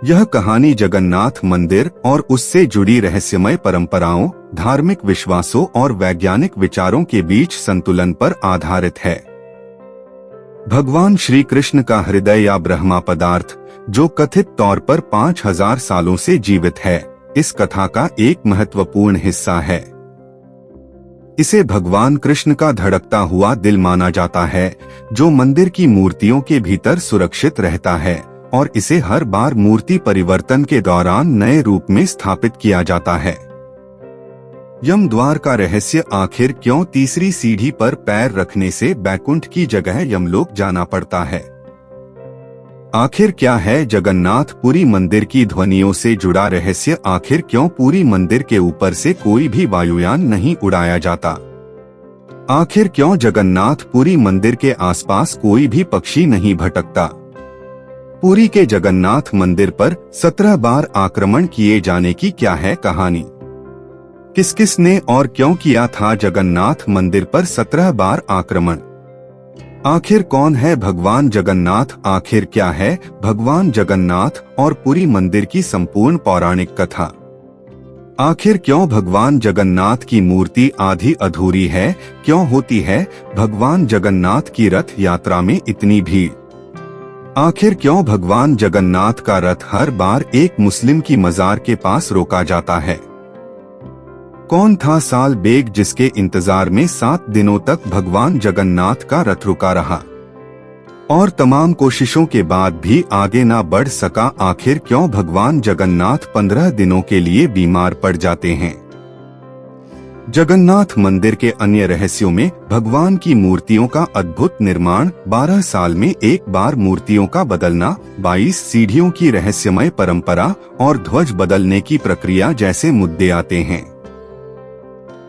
यह कहानी जगन्नाथ मंदिर और उससे जुड़ी रहस्यमय परंपराओं, धार्मिक विश्वासों और वैज्ञानिक विचारों के बीच संतुलन पर आधारित है। भगवान श्री कृष्ण का हृदय या ब्रह्मा पदार्थ, जो कथित तौर पर 5000 सालों से जीवित है, इस कथा का एक महत्वपूर्ण हिस्सा है। इसे भगवान कृष्ण का धड़कता हुआ दिल माना जाता है, जो मंदिर की मूर्तियों के भीतर सुरक्षित रहता है और इसे हर बार मूर्ति परिवर्तन के दौरान नए रूप में स्थापित किया जाता है। यम द्वार का रहस्य आखिर क्यों तीसरी सीढ़ी पर पैर रखने से बैकुंठ की जगह यमलोक जाना पड़ता है? आखिर क्या है जगन्नाथ पुरी मंदिर की ध्वनियों से जुड़ा रहस्य? आखिर क्यों पूरी मंदिर के ऊपर से कोई भी वायुयान नहीं उड़ाया जाता? आखिर क्यों जगन्नाथ पुरी मंदिर के आसपास कोई भी पक्षी नहीं भटकता? पुरी के जगन्नाथ मंदिर पर 17 बार आक्रमण किए जाने की क्या है कहानी? किस किस ने और क्यों किया था जगन्नाथ मंदिर पर 17 बार आक्रमण? आखिर कौन है भगवान जगन्नाथ? आखिर क्या है भगवान जगन्नाथ और पुरी मंदिर की संपूर्ण पौराणिक कथा? आखिर क्यों भगवान जगन्नाथ की मूर्ति आधी अधूरी है? क्यों होती है भगवान जगन्नाथ की रथ यात्रा में इतनी भीड़? आखिर क्यों भगवान जगन्नाथ का रथ हर बार एक मुस्लिम की मजार के पास रोका जाता है? कौन था साल बेग जिसके इंतजार में 7 दिनों तक भगवान जगन्नाथ का रथ रुका रहा और तमाम कोशिशों के बाद भी आगे ना बढ़ सका? आखिर क्यों भगवान जगन्नाथ 15 दिनों के लिए बीमार पड़ जाते हैं? जगन्नाथ मंदिर के अन्य रहस्यों में भगवान की मूर्तियों का अद्भुत निर्माण, 12 साल में एक बार मूर्तियों का बदलना, 22 सीढ़ियों की रहस्यमय परंपरा और ध्वज बदलने की प्रक्रिया जैसे मुद्दे आते हैं।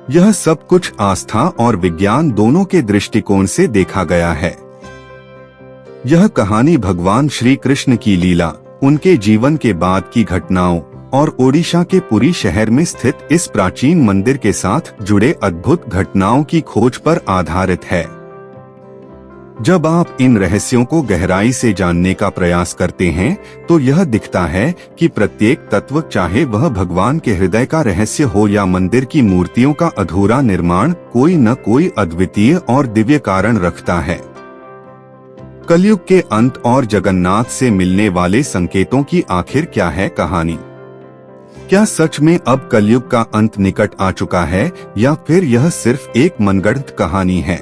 यह सब कुछ आस्था और विज्ञान दोनों के दृष्टिकोण से देखा गया है। यह कहानी भगवान श्री कृष्ण की लीला, उनके जीवन के बाद की घटनाओं और ओडिशा के पुरी शहर में स्थित इस प्राचीन मंदिर के साथ जुड़े अद्भुत घटनाओं की खोज पर आधारित है। जब आप इन रहस्यों को गहराई से जानने का प्रयास करते हैं, तो यह दिखता है कि प्रत्येक तत्व, चाहे वह भगवान के हृदय का रहस्य हो या मंदिर की मूर्तियों का अधूरा निर्माण, कोई न कोई अद्वितीय और दिव्य कारण रखता है। कलयुग के अंत और जगन्नाथ से मिलने वाले संकेतों की आखिर क्या है कहानी? क्या सच में अब कलयुग का अंत निकट आ चुका है या फिर यह सिर्फ एक मनगढ़ंत कहानी है?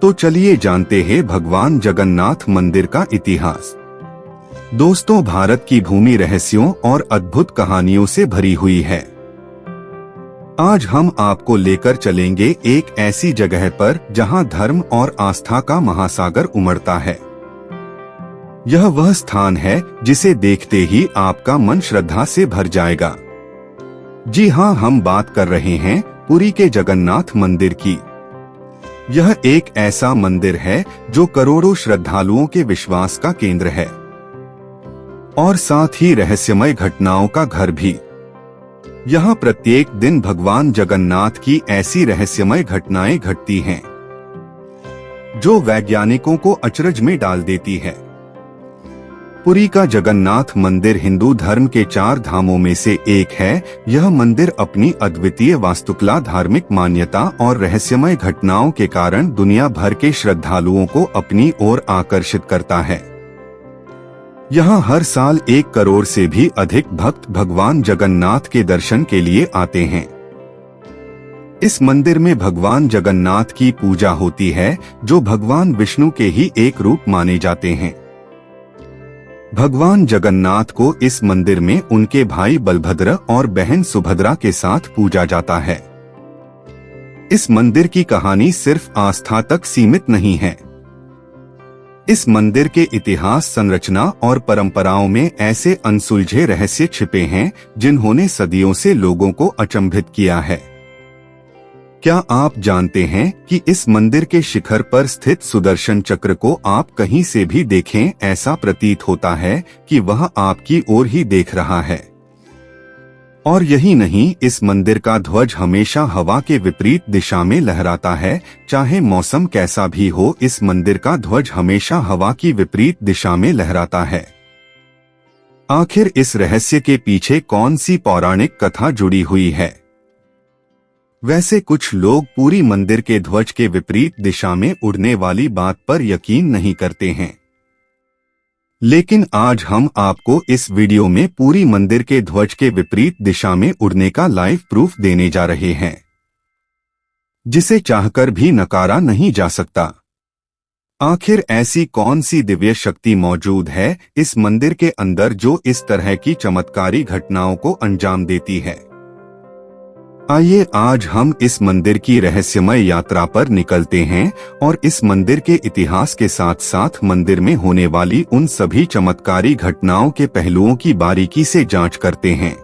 तो चलिए जानते हैं भगवान जगन्नाथ मंदिर का इतिहास। दोस्तों, भारत की भूमि रहस्यों और अद्भुत कहानियों से भरी हुई है। आज हम आपको लेकर चलेंगे एक ऐसी जगह पर जहां धर्म और आस्था का महासागर उमड़ता है। यह वह स्थान है जिसे देखते ही आपका मन श्रद्धा से भर जाएगा। जी हां, हम बात कर रहे हैं पुरी के जगन्नाथ मंदिर की। यह एक ऐसा मंदिर है जो करोड़ों श्रद्धालुओं के विश्वास का केंद्र है और साथ ही रहस्यमय घटनाओं का घर भी। यहाँ प्रत्येक दिन भगवान जगन्नाथ की ऐसी रहस्यमय घटनाएं घटती हैं जो वैज्ञानिकों को अचरज में डाल देती है। पुरी का जगन्नाथ मंदिर हिंदू धर्म के 4 धामों में से एक है। यह मंदिर अपनी अद्वितीय वास्तुकला, धार्मिक मान्यता और रहस्यमय घटनाओं के कारण दुनिया भर के श्रद्धालुओं को अपनी ओर आकर्षित करता है। यहाँ हर साल 1 करोड़ से भी अधिक भक्त भगवान जगन्नाथ के दर्शन के लिए आते हैं। इस मंदिर में भगवान जगन्नाथ की पूजा होती है, जो भगवान विष्णु के ही एक रूप माने जाते हैं। भगवान जगन्नाथ को इस मंदिर में उनके भाई बलभद्र और बहन सुभद्रा के साथ पूजा जाता है। इस मंदिर की कहानी सिर्फ आस्था तक सीमित नहीं है। इस मंदिर के इतिहास, संरचना और परंपराओं में ऐसे अनसुलझे रहस्य छिपे हैं जिन्होंने सदियों से लोगों को अचंभित किया है। क्या आप जानते हैं कि इस मंदिर के शिखर पर स्थित सुदर्शन चक्र को आप कहीं से भी देखें, ऐसा प्रतीत होता है कि वह आपकी ओर ही देख रहा है। और यही नहीं, इस मंदिर का ध्वज हमेशा हवा के विपरीत दिशा में लहराता है। चाहे मौसम कैसा भी हो, इस मंदिर का ध्वज हमेशा हवा की विपरीत दिशा में लहराता है। आखिर इस रहस्य के पीछे कौन सी पौराणिक कथा जुड़ी हुई है? वैसे कुछ लोग पूरी मंदिर के ध्वज के विपरीत दिशा में उड़ने वाली बात पर यकीन नहीं करते हैं, लेकिन आज हम आपको इस वीडियो में पूरी मंदिर के ध्वज के विपरीत दिशा में उड़ने का लाइव प्रूफ देने जा रहे हैं, जिसे चाहकर भी नकारा नहीं जा सकता। आखिर ऐसी कौन सी दिव्य शक्ति मौजूद है इस मंदिर के अंदर जो इस तरह की चमत्कारी घटनाओं को अंजाम देती है? आइए आज हम इस मंदिर की रहस्यमय यात्रा पर निकलते हैं और इस मंदिर के इतिहास के साथ साथ मंदिर में होने वाली उन सभी चमत्कारी घटनाओं के पहलुओं की बारीकी से जांच करते हैं।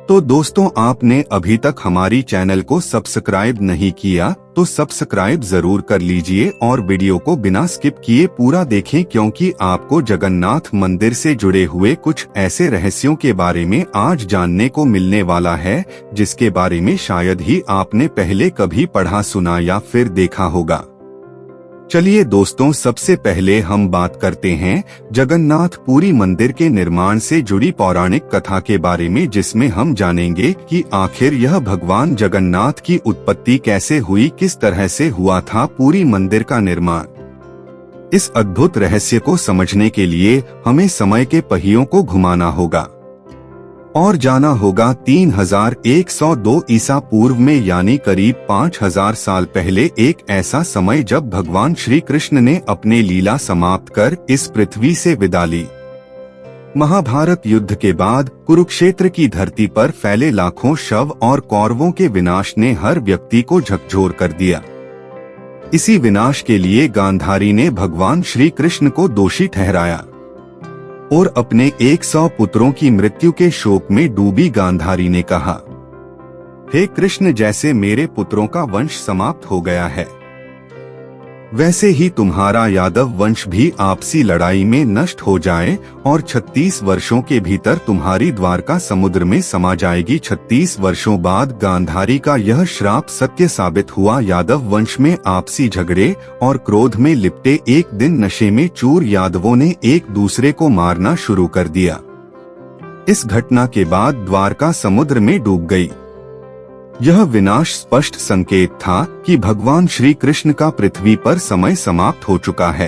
तो दोस्तों, आपने अभी तक हमारी चैनल को सब्सक्राइब नहीं किया तो सब्सक्राइब जरूर कर लीजिए और वीडियो को बिना स्किप किए पूरा देखें, क्योंकि आपको जगन्नाथ मंदिर से जुड़े हुए कुछ ऐसे रहस्यों के बारे में आज जानने को मिलने वाला है जिसके बारे में शायद ही आपने पहले कभी पढ़ा सुना या फिर देखा होगा। चलिए दोस्तों, सबसे पहले हम बात करते हैं जगन्नाथ पुरी मंदिर के निर्माण से जुड़ी पौराणिक कथा के बारे में, जिसमें हम जानेंगे कि आखिर यह भगवान जगन्नाथ की उत्पत्ति कैसे हुई, किस तरह से हुआ था पुरी मंदिर का निर्माण। इस अद्भुत रहस्य को समझने के लिए हमें समय के पहियों को घुमाना होगा और जाना होगा 3102 ईसा पूर्व में, यानी करीब 5000 साल पहले, एक ऐसा समय जब भगवान श्री कृष्ण ने अपने लीला समाप्त कर इस पृथ्वी से विदा ली। महाभारत युद्ध के बाद कुरुक्षेत्र की धरती पर फैले लाखों शव और कौरवों के विनाश ने हर व्यक्ति को झकझोर कर दिया। इसी विनाश के लिए गांधारी ने भगवान श्री कृष्ण को दोषी ठहराया और अपने 100 पुत्रों की मृत्यु के शोक में डूबी गांधारी ने कहा, हे कृष्ण, जैसे मेरे पुत्रों का वंश समाप्त हो गया है, वैसे ही तुम्हारा यादव वंश भी आपसी लड़ाई में नष्ट हो जाए और 36 वर्षों के भीतर तुम्हारी द्वारका समुद्र में समा जाएगी। 36 वर्षों बाद गांधारी का यह श्राप सत्य साबित हुआ। यादव वंश में आपसी झगड़े और क्रोध में लिपटे एक दिन नशे में चूर यादवों ने एक दूसरे को मारना शुरू कर दिया। इस घटना के बाद द्वारका समुद्र में डूब गई। यह विनाश स्पष्ट संकेत था कि भगवान श्री कृष्ण का पृथ्वी पर समय समाप्त हो चुका है।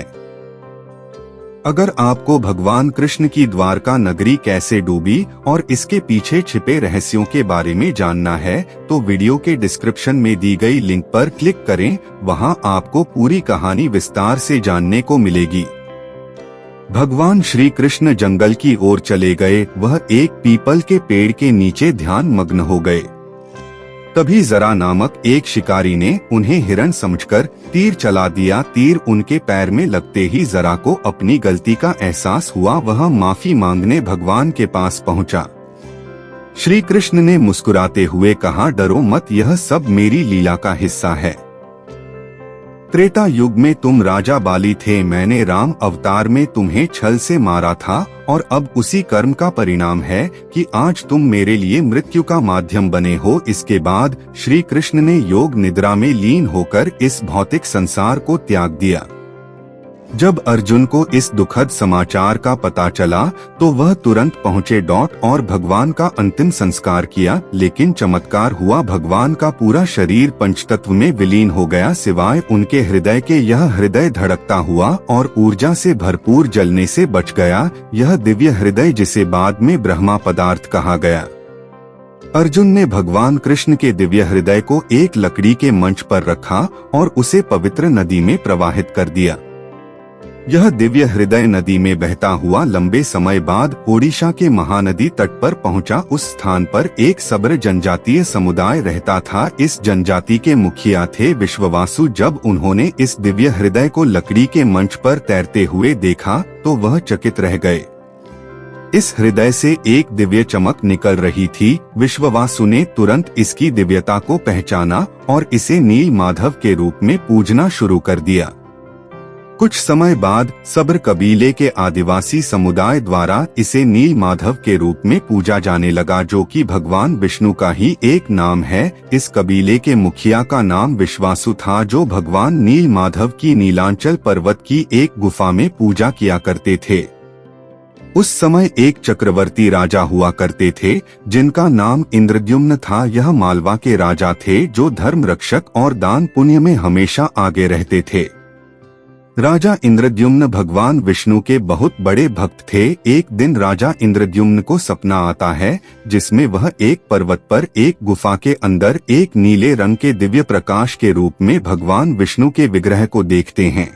अगर आपको भगवान कृष्ण की द्वारका नगरी कैसे डूबी और इसके पीछे छिपे रहस्यों के बारे में जानना है तो वीडियो के डिस्क्रिप्शन में दी गई लिंक पर क्लिक करें, वहां आपको पूरी कहानी विस्तार से जानने को मिलेगी। भगवान श्री कृष्ण जंगल की ओर चले गए। वह एक पीपल के पेड़ के नीचे ध्यान मग्न हो गए। तभी जरा नामक एक शिकारी ने उन्हें हिरण समझकर तीर चला दिया। तीर उनके पैर में लगते ही जरा को अपनी गलती का एहसास हुआ। वह माफी मांगने भगवान के पास पहुंचा। श्री कृष्ण ने मुस्कुराते हुए कहा, डरो मत, यह सब मेरी लीला का हिस्सा है। त्रेता युग में तुम राजा बाली थे, मैंने राम अवतार में तुम्हें छल से मारा था और अब उसी कर्म का परिणाम है कि आज तुम मेरे लिए मृत्यु का माध्यम बने हो। इसके बाद श्री कृष्ण ने योग निद्रा में लीन होकर इस भौतिक संसार को त्याग दिया। जब अर्जुन को इस दुखद समाचार का पता चला तो वह तुरंत पहुंचे और भगवान का अंतिम संस्कार किया। लेकिन चमत्कार हुआ, भगवान का पूरा शरीर पंचतत्व में विलीन हो गया, सिवाय उनके हृदय के। यह हृदय धड़कता हुआ और ऊर्जा से भरपूर जलने से बच गया। यह दिव्य हृदय, जिसे बाद में ब्रह्मा पदार्थ कहा गया। अर्जुन ने भगवान कृष्ण के दिव्य हृदय को एक लकड़ी के मंच पर रखा और उसे पवित्र नदी में प्रवाहित कर दिया। यह दिव्य हृदय नदी में बहता हुआ लंबे समय बाद ओडिशा के महानदी तट पर पहुंचा। उस स्थान पर एक सब्र जनजातीय समुदाय रहता था। इस जनजाति के मुखिया थे विश्ववासु। जब उन्होंने इस दिव्य हृदय को लकड़ी के मंच पर तैरते हुए देखा तो वह चकित रह गए। इस हृदय से एक दिव्य चमक निकल रही थी। विश्ववासु ने तुरंत इसकी दिव्यता को पहचाना और इसे नील माधव के रूप में पूजना शुरू कर दिया। कुछ समय बाद सब्र कबीले के आदिवासी समुदाय द्वारा इसे नील माधव के रूप में पूजा जाने लगा, जो कि भगवान विष्णु का ही एक नाम है। इस कबीले के मुखिया का नाम विश्वासु था, जो भगवान नील माधव की नीलांचल पर्वत की एक गुफा में पूजा किया करते थे। उस समय एक चक्रवर्ती राजा हुआ करते थे जिनका नाम इंद्रद्युम्न था। यह मालवा के राजा थे जो धर्म रक्षक और दान पुण्य में हमेशा आगे रहते थे। राजा इंद्रद्युम्न भगवान विष्णु के बहुत बड़े भक्त थे। एक दिन राजा इंद्रद्युम्न को सपना आता है जिसमें वह एक पर्वत पर एक गुफा के अंदर एक नीले रंग के दिव्य प्रकाश के रूप में भगवान विष्णु के विग्रह को देखते हैं।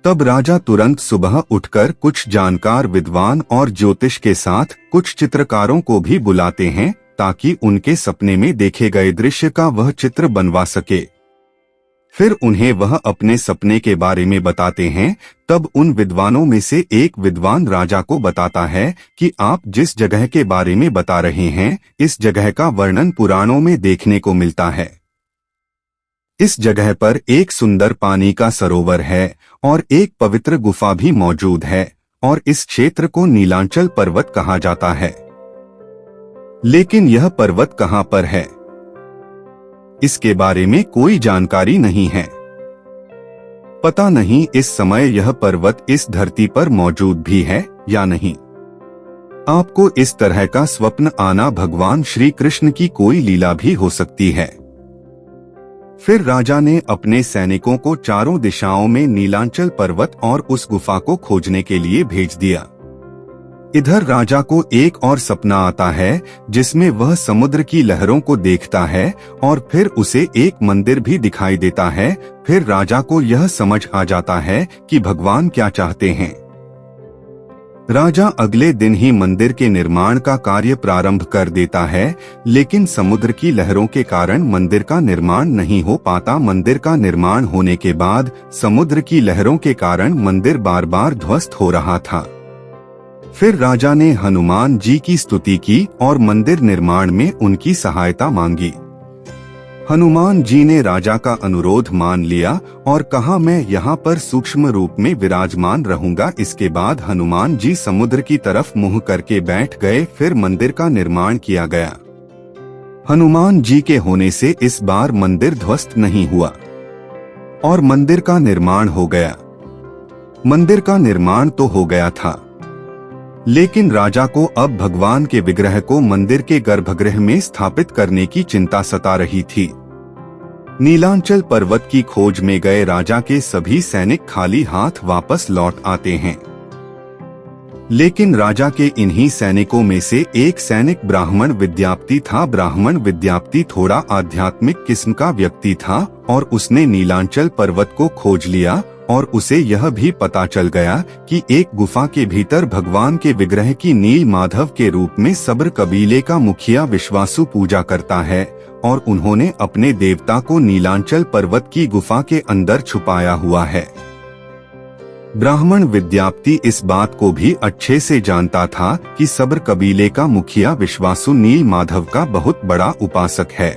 तब राजा तुरंत सुबह उठकर कुछ जानकार विद्वान और ज्योतिष के साथ कुछ चित्रकारों को भी बुलाते हैं ताकि उनके सपने में देखे गए दृश्य का वह चित्र बनवा सके। फिर उन्हें वह अपने सपने के बारे में बताते हैं। तब उन विद्वानों में से एक विद्वान राजा को बताता है कि आप जिस जगह के बारे में बता रहे हैं इस जगह का वर्णन पुराणों में देखने को मिलता है। इस जगह पर एक सुंदर पानी का सरोवर है और एक पवित्र गुफा भी मौजूद है और इस क्षेत्र को नीलांचल पर्वत कहा जाता है। लेकिन यह पर्वत कहाँ पर है इसके बारे में कोई जानकारी नहीं है। पता नहीं इस समय यह पर्वत इस धरती पर मौजूद भी है या नहीं। आपको इस तरह का स्वप्न आना भगवान श्री कृष्ण की कोई लीला भी हो सकती है। फिर राजा ने अपने सैनिकों को चारों दिशाओं में नीलांचल पर्वत और उस गुफा को खोजने के लिए भेज दिया। इधर राजा को एक और सपना आता है जिसमें वह समुद्र की लहरों को देखता है और फिर उसे एक मंदिर भी दिखाई देता है। फिर राजा को यह समझ आ जाता है कि भगवान क्या चाहते हैं। राजा अगले दिन ही मंदिर के निर्माण का कार्य प्रारंभ कर देता है, लेकिन समुद्र की लहरों के कारण मंदिर का निर्माण नहीं हो पाता। मंदिर का निर्माण होने के बाद समुद्र की लहरों के कारण मंदिर बार बार ध्वस्त हो रहा था। फिर राजा ने हनुमान जी की स्तुति की और मंदिर निर्माण में उनकी सहायता मांगी। हनुमान जी ने राजा का अनुरोध मान लिया और कहा, मैं यहाँ पर सूक्ष्म रूप में विराजमान रहूंगा। इसके बाद हनुमान जी समुद्र की तरफ मुंह करके बैठ गए। फिर मंदिर का निर्माण किया गया। हनुमान जी के होने से इस बार मंदिर ध्वस्त नहीं हुआ और मंदिर का निर्माण हो गया। मंदिर का निर्माण तो हो गया था, लेकिन राजा को अब भगवान के विग्रह को मंदिर के गर्भगृह में स्थापित करने की चिंता सता रही थी। नीलांचल पर्वत की खोज में गए राजा के सभी सैनिक खाली हाथ वापस लौट आते हैं, लेकिन राजा के इन्हीं सैनिकों में से एक सैनिक ब्राह्मण विद्यापति था। ब्राह्मण विद्यापति थोड़ा आध्यात्मिक किस्म का व्यक्ति था और उसने नीलांचल पर्वत को खोज लिया और उसे यह भी पता चल गया कि एक गुफा के भीतर भगवान के विग्रह की नील माधव के रूप में सब्र कबीले का मुखिया विश्वासु पूजा करता है और उन्होंने अपने देवता को नीलांचल पर्वत की गुफा के अंदर छुपाया हुआ है। ब्राह्मण विद्यापति इस बात को भी अच्छे से जानता था कि सब्र कबीले का मुखिया विश्वासु नील माधव का बहुत बड़ा उपासक है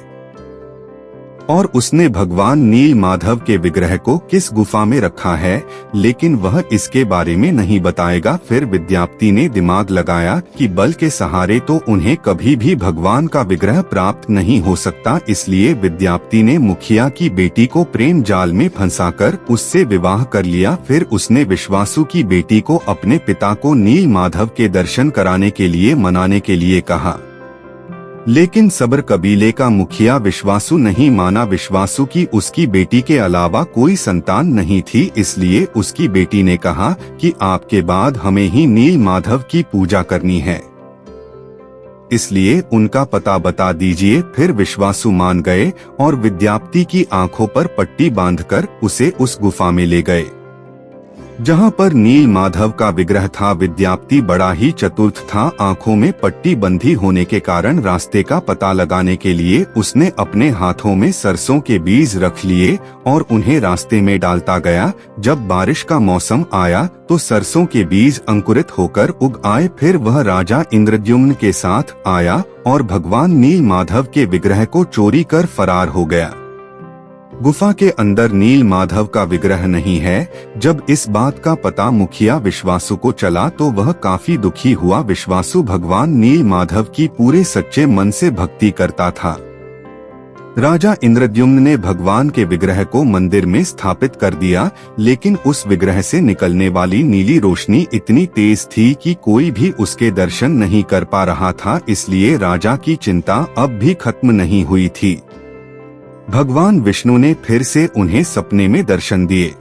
और उसने भगवान नील माधव के विग्रह को किस गुफा में रखा है, लेकिन वह इसके बारे में नहीं बताएगा। फिर विद्यापति ने दिमाग लगाया कि बल के सहारे तो उन्हें कभी भी भगवान का विग्रह प्राप्त नहीं हो सकता। इसलिए विद्यापति ने मुखिया की बेटी को प्रेम जाल में फंसाकर उससे विवाह कर लिया। फिर उसने विश्वासु की बेटी को अपने पिता को नील माधव के दर्शन कराने के लिए मनाने के लिए कहा, लेकिन सब्र कबीले का मुखिया विश्वासु नहीं माना। विश्वासु की उसकी बेटी के अलावा कोई संतान नहीं थी, इसलिए उसकी बेटी ने कहा कि आपके बाद हमें ही नील माधव की पूजा करनी है, इसलिए उनका पता बता दीजिए। फिर विश्वासु मान गए और विद्यापति की आंखों पर पट्टी बांधकर उसे उस गुफा में ले गए जहाँ पर नील माधव का विग्रह था। विद्यापति बड़ा ही चतुर था। आंखों में पट्टी बंधी होने के कारण रास्ते का पता लगाने के लिए उसने अपने हाथों में सरसों के बीज रख लिए और उन्हें रास्ते में डालता गया। जब बारिश का मौसम आया तो सरसों के बीज अंकुरित होकर उग आए। फिर वह राजा इंद्रद्युम्न के साथ आया और भगवान नील माधव के विग्रह को चोरी कर फरार हो गया। गुफा के अंदर नील माधव का विग्रह नहीं है। जब इस बात का पता मुखिया विश्वासु को चला तो वह काफी दुखी हुआ। विश्वासु भगवान नील माधव की पूरे सच्चे मन से भक्ति करता था। राजा इंद्रद्युम्न ने भगवान के विग्रह को मंदिर में स्थापित कर दिया, लेकिन उस विग्रह से निकलने वाली नीली रोशनी इतनी तेज थी कि कोई भी उसके दर्शन नहीं कर पा रहा था, इसलिए राजा की चिंता अब भी खत्म नहीं हुई थी। भगवान विष्णु ने फिर से उन्हें सपने में दर्शन दिए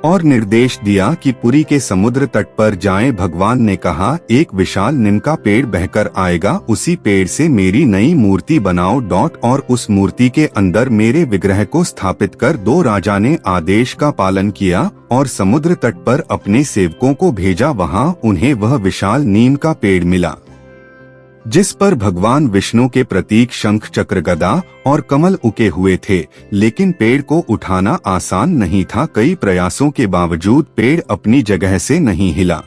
और निर्देश दिया कि पुरी के समुद्र तट पर जाएं। भगवान ने कहा, एक विशाल नीम का पेड़ बहकर आएगा, उसी पेड़ से मेरी नई मूर्ति बनाओ और उस मूर्ति के अंदर मेरे विग्रह को स्थापित कर दो। राजा ने आदेश का पालन किया और समुद्र तट पर अपने सेवकों को भेजा। वहां उन्हें वह विशाल नीम का पेड़ मिला जिस पर भगवान विष्णु के प्रतीक शंख, चक्र, गदा और कमल उके हुए थे, लेकिन पेड़ को उठाना आसान नहीं था। कई प्रयासों के बावजूद पेड़ अपनी जगह से नहीं हिला।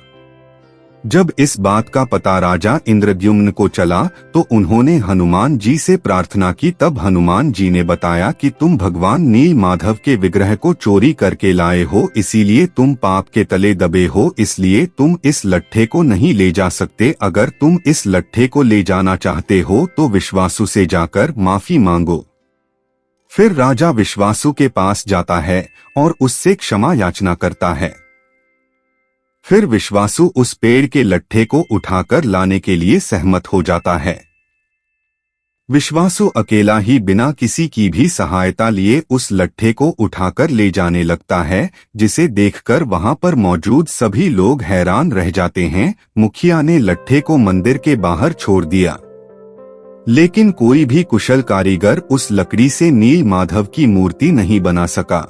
जब इस बात का पता राजा इंद्रद्युम्न को चला तो उन्होंने हनुमान जी से प्रार्थना की। तब हनुमान जी ने बताया कि तुम भगवान नील माधव के विग्रह को चोरी करके लाए हो, इसीलिए तुम पाप के तले दबे हो, इसलिए तुम इस लट्ठे को नहीं ले जा सकते। अगर तुम इस लट्ठे को ले जाना चाहते हो तो विश्वासु से जाकर माफी मांगो। फिर राजा विश्वासु के पास जाता है और उससे क्षमा याचना करता है। फिर विश्वासु उस पेड़ के लट्ठे को उठाकर लाने के लिए सहमत हो जाता है। विश्वासु अकेला ही बिना किसी की भी सहायता लिए उस लट्ठे को उठाकर ले जाने लगता है, जिसे देखकर वहां पर मौजूद सभी लोग हैरान रह जाते हैं। मुखिया ने लट्ठे को मंदिर के बाहर छोड़ दिया, लेकिन कोई भी कुशल कारीगर उस लकड़ी से नील माधव की मूर्ति नहीं बना सका।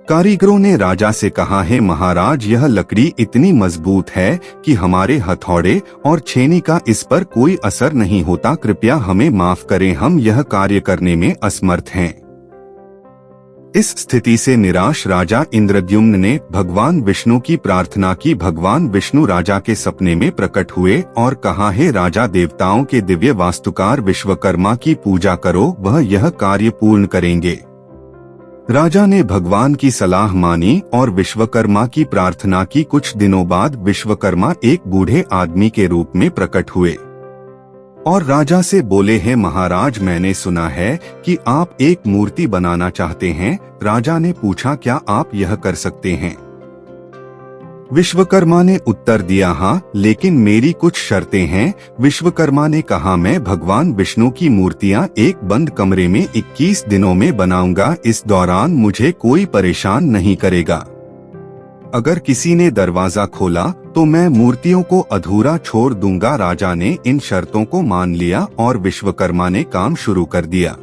कारीगरों ने राजा से कहा है, महाराज, यह लकड़ी इतनी मजबूत है कि हमारे हथौड़े और छेनी का इस पर कोई असर नहीं होता। कृपया हमें माफ करें, हम यह कार्य करने में असमर्थ हैं। इस स्थिति से निराश राजा इंद्रद्युम्न ने भगवान विष्णु की प्रार्थना की। भगवान विष्णु राजा के सपने में प्रकट हुए और कहा, है राजा, देवताओं के दिव्य वास्तुकार विश्वकर्मा की पूजा करो, वह यह कार्य पूर्ण करेंगे। राजा ने भगवान की सलाह मानी और विश्वकर्मा की प्रार्थना की। कुछ दिनों बाद विश्वकर्मा एक बूढ़े आदमी के रूप में प्रकट हुए और राजा से बोले हैं, महाराज, मैंने सुना है कि आप एक मूर्ति बनाना चाहते हैं। राजा ने पूछा, क्या आप यह कर सकते हैं? विश्वकर्मा ने उत्तर दिया, हाँ, लेकिन मेरी कुछ शर्तें हैं। विश्वकर्मा ने कहा, मैं भगवान विष्णु की मूर्तियां एक बंद कमरे में 21 दिनों में बनाऊंगा। इस दौरान मुझे कोई परेशान नहीं करेगा। अगर किसी ने दरवाजा खोला तो मैं मूर्तियों को अधूरा छोड़ दूंगा। राजा ने इन शर्तों को मान लिया और विश्वकर्मा ने काम शुरू कर दिया।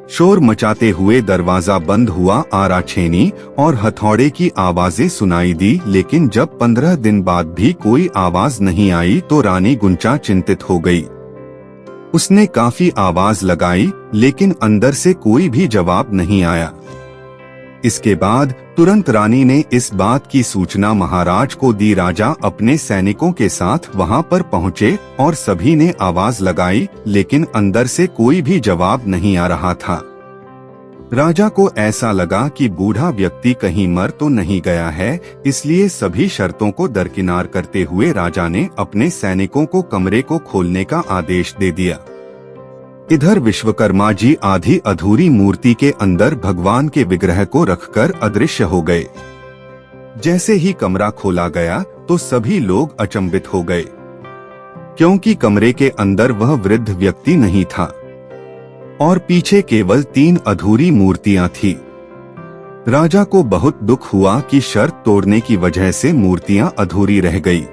शोर मचाते हुए दरवाजा बंद हुआ। आरा, छेनी और हथौड़े की आवाजें सुनाई दी, लेकिन जब 15 दिन बाद भी कोई आवाज नहीं आई तो रानी गुंचा चिंतित हो गई। उसने काफी आवाज लगाई, लेकिन अंदर से कोई भी जवाब नहीं आया। इसके बाद तुरंत रानी ने इस बात की सूचना महाराज को दी। राजा अपने सैनिकों के साथ वहां पर पहुंचे और सभी ने आवाज लगाई, लेकिन अंदर से कोई भी जवाब नहीं आ रहा था। राजा को ऐसा लगा कि बूढ़ा व्यक्ति कहीं मर तो नहीं गया है, इसलिए सभी शर्तों को दरकिनार करते हुए राजा ने अपने सैनिकों को कमरे को खोलने का आदेश दे दिया। इधर विश्वकर्मा जी आधी अधूरी मूर्ति के अंदर भगवान के विग्रह को रखकर अदृश्य हो गए। जैसे ही कमरा खोला गया तो सभी लोग अचंभित हो गए, क्योंकि कमरे के अंदर वह वृद्ध व्यक्ति नहीं था और पीछे केवल 3 अधूरी मूर्तियां थी। राजा को बहुत दुख हुआ कि शर्त तोड़ने की वजह से मूर्तियां अधूरी रह गई।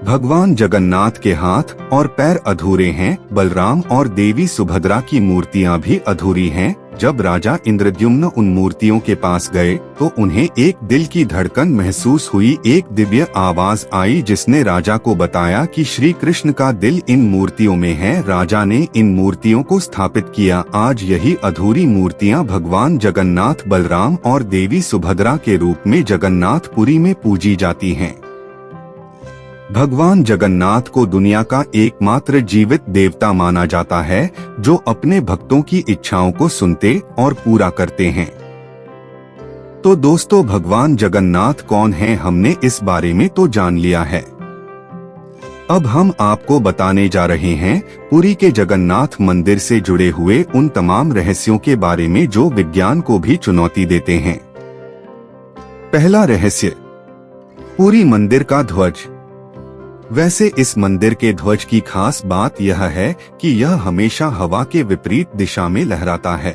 भगवान जगन्नाथ के हाथ और पैर अधूरे हैं, बलराम और देवी सुभद्रा की मूर्तियां भी अधूरी हैं। जब राजा इंद्रद्युम्न उन मूर्तियों के पास गए तो उन्हें एक दिल की धड़कन महसूस हुई। एक दिव्य आवाज आई जिसने राजा को बताया कि श्री कृष्ण का दिल इन मूर्तियों में है। राजा ने इन मूर्तियों को स्थापित किया। आज यही अधूरी मूर्तियां भगवान जगन्नाथ, बलराम और देवी सुभद्रा के रूप में जगन्नाथपुरी में पूजी जाती हैं। भगवान जगन्नाथ को दुनिया का एकमात्र जीवित देवता माना जाता है जो अपने भक्तों की इच्छाओं को सुनते और पूरा करते हैं। तो दोस्तों, भगवान जगन्नाथ कौन हैं, हमने इस बारे में तो जान लिया है। अब हम आपको बताने जा रहे हैं पुरी के जगन्नाथ मंदिर से जुड़े हुए उन तमाम रहस्यों के बारे में जो विज्ञान को भी चुनौती देते हैं। पहला रहस्य, पुरी मंदिर का ध्वज। वैसे इस मंदिर के ध्वज की खास बात यह है कि यह हमेशा हवा के विपरीत दिशा में लहराता है।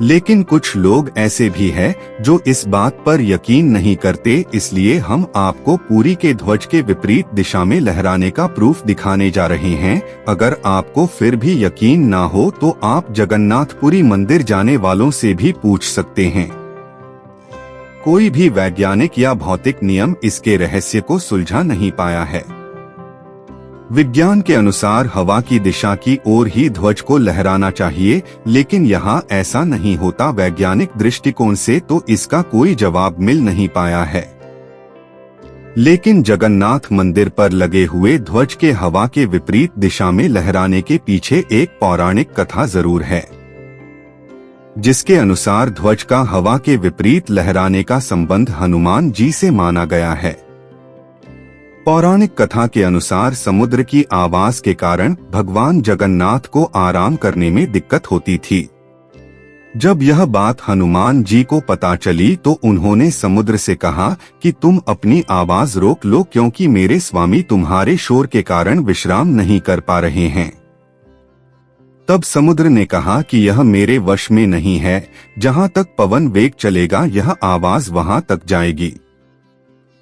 लेकिन कुछ लोग ऐसे भी हैं जो इस बात पर यकीन नहीं करते, इसलिए हम आपको पुरी के ध्वज के विपरीत दिशा में लहराने का प्रूफ दिखाने जा रहे हैं। अगर आपको फिर भी यकीन ना हो तो आप जगन्नाथपुरी मंदिर जाने वालों से भी पूछ सकते हैं। कोई भी वैज्ञानिक या भौतिक नियम इसके रहस्य को सुलझा नहीं पाया है। विज्ञान के अनुसार हवा की दिशा की ओर ही ध्वज को लहराना चाहिए, लेकिन यहाँ ऐसा नहीं होता। वैज्ञानिक दृष्टिकोण से तो इसका कोई जवाब मिल नहीं पाया है। लेकिन जगन्नाथ मंदिर पर लगे हुए ध्वज के हवा के विपरीत दिशा में लहराने के पीछे एक पौराणिक कथा जरूर है, जिसके अनुसार ध्वज का हवा के विपरीत लहराने का संबंध हनुमान जी से माना गया है। पौराणिक कथा के अनुसार समुद्र की आवाज के कारण भगवान जगन्नाथ को आराम करने में दिक्कत होती थी। जब यह बात हनुमान जी को पता चली तो उन्होंने समुद्र से कहा कि तुम अपनी आवाज रोक लो, क्योंकि मेरे स्वामी तुम्हारे शोर के कारण विश्राम नहीं कर पा रहे हैं। तब समुद्र ने कहा कि यह मेरे वश में नहीं है, जहां तक पवन वेग चलेगा यह आवाज वहां तक जाएगी।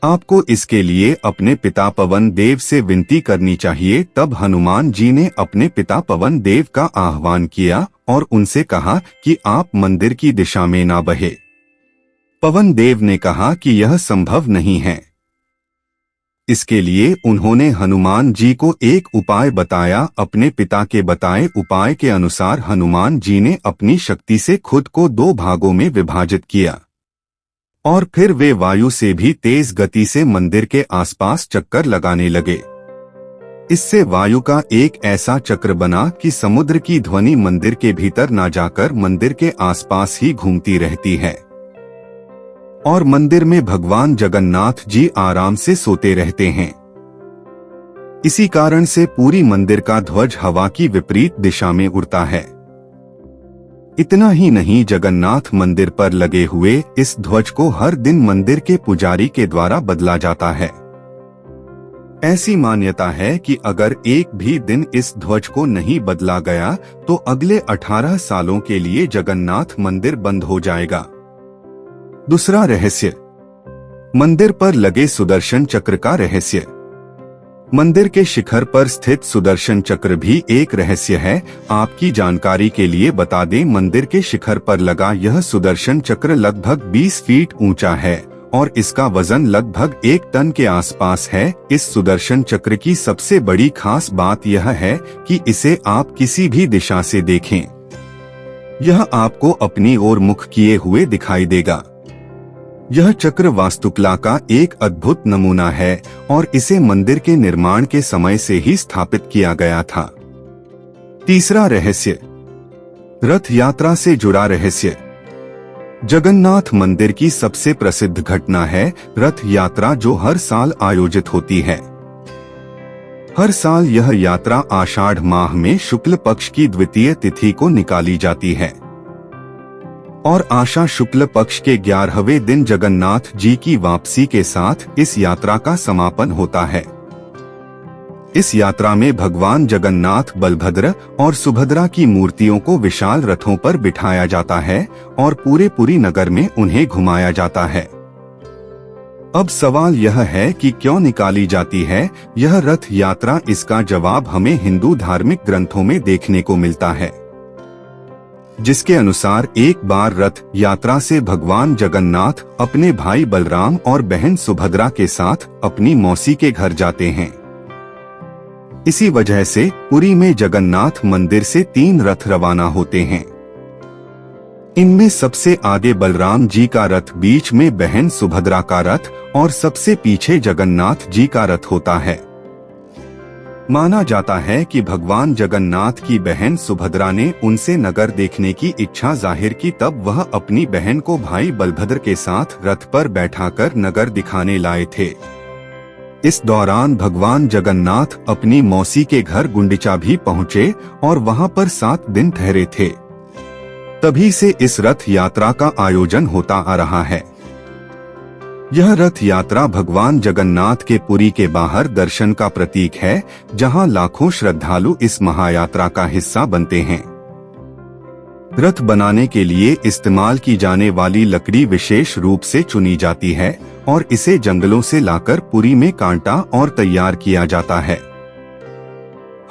आपको इसके लिए अपने पिता पवन देव से विनती करनी चाहिए। तब हनुमान जी ने अपने पिता पवन देव का आह्वान किया और उनसे कहा कि आप मंदिर की दिशा में ना बहे। पवन देव ने कहा कि यह संभव नहीं है। इसके लिए उन्होंने हनुमान जी को एक उपाय बताया। अपने पिता के बताए उपाय के अनुसार हनुमान जी ने अपनी शक्ति से खुद को 2 भागों में विभाजित किया और फिर वे वायु से भी तेज गति से मंदिर के आसपास चक्कर लगाने लगे। इससे वायु का एक ऐसा चक्र बना कि समुद्र की ध्वनि मंदिर के भीतर ना जाकर मंदिर के आसपास ही घूमती रहती है और मंदिर में भगवान जगन्नाथ जी आराम से सोते रहते हैं। इसी कारण से पूरी मंदिर का ध्वज हवा की विपरीत दिशा में उड़ता है। इतना ही नहीं, जगन्नाथ मंदिर पर लगे हुए इस ध्वज को हर दिन मंदिर के पुजारी के द्वारा बदला जाता है। ऐसी मान्यता है कि अगर एक भी दिन इस ध्वज को नहीं बदला गया तो अगले 18 सालों के लिए जगन्नाथ मंदिर बंद हो जाएगा। दूसरा रहस्य, मंदिर पर लगे सुदर्शन चक्र का रहस्य। मंदिर के शिखर पर स्थित सुदर्शन चक्र भी एक रहस्य है। आपकी जानकारी के लिए बता दें, मंदिर के शिखर पर लगा यह सुदर्शन चक्र लगभग 20 फीट ऊंचा है और इसका वजन लगभग 1 टन के आसपास है। इस सुदर्शन चक्र की सबसे बड़ी खास बात यह है कि इसे आप किसी भी दिशा से देखें, यह आपको अपनी ओर मुख किए हुए दिखाई देगा। यह चक्र वास्तुकला का एक अद्भुत नमूना है और इसे मंदिर के निर्माण के समय से ही स्थापित किया गया था। तीसरा रहस्य, रथ यात्रा से जुड़ा रहस्य। जगन्नाथ मंदिर की सबसे प्रसिद्ध घटना है रथ यात्रा, जो हर साल आयोजित होती है। हर साल यह यात्रा आषाढ़ माह में शुक्ल पक्ष की द्वितीय तिथि को निकाली जाती है और आषाढ़ शुक्ल पक्ष के 11वें दिन जगन्नाथ जी की वापसी के साथ इस यात्रा का समापन होता है। इस यात्रा में भगवान जगन्नाथ, बलभद्र और सुभद्रा की मूर्तियों को विशाल रथों पर बिठाया जाता है और पूरे नगर में उन्हें घुमाया जाता है। अब सवाल यह है कि क्यों निकाली जाती है यह रथ यात्रा? इसका जवाब हमें हिंदू धार्मिक ग्रंथों में देखने को मिलता है, जिसके अनुसार एक बार रथ यात्रा से भगवान जगन्नाथ अपने भाई बलराम और बहन सुभद्रा के साथ अपनी मौसी के घर जाते हैं। इसी वजह से पुरी में जगन्नाथ मंदिर से 3 रथ रवाना होते हैं। इनमें सबसे आगे बलराम जी का रथ, बीच में बहन सुभद्रा का रथ और सबसे पीछे जगन्नाथ जी का रथ होता है। माना जाता है कि भगवान जगन्नाथ की बहन सुभद्रा ने उनसे नगर देखने की इच्छा जाहिर की, तब वह अपनी बहन को भाई बलभद्र के साथ रथ पर बैठाकर नगर दिखाने लाए थे। इस दौरान भगवान जगन्नाथ अपनी मौसी के घर गुंडिचा भी पहुँचे और वहाँ पर 7 दिन ठहरे थे। तभी से इस रथ यात्रा का आयोजन होता आ रहा है। यह रथ यात्रा भगवान जगन्नाथ के पुरी के बाहर दर्शन का प्रतीक है, जहां लाखों श्रद्धालु इस महायात्रा का हिस्सा बनते हैं। रथ बनाने के लिए इस्तेमाल की जाने वाली लकड़ी विशेष रूप से चुनी जाती है और इसे जंगलों से लाकर पुरी में कांटा और तैयार किया जाता है।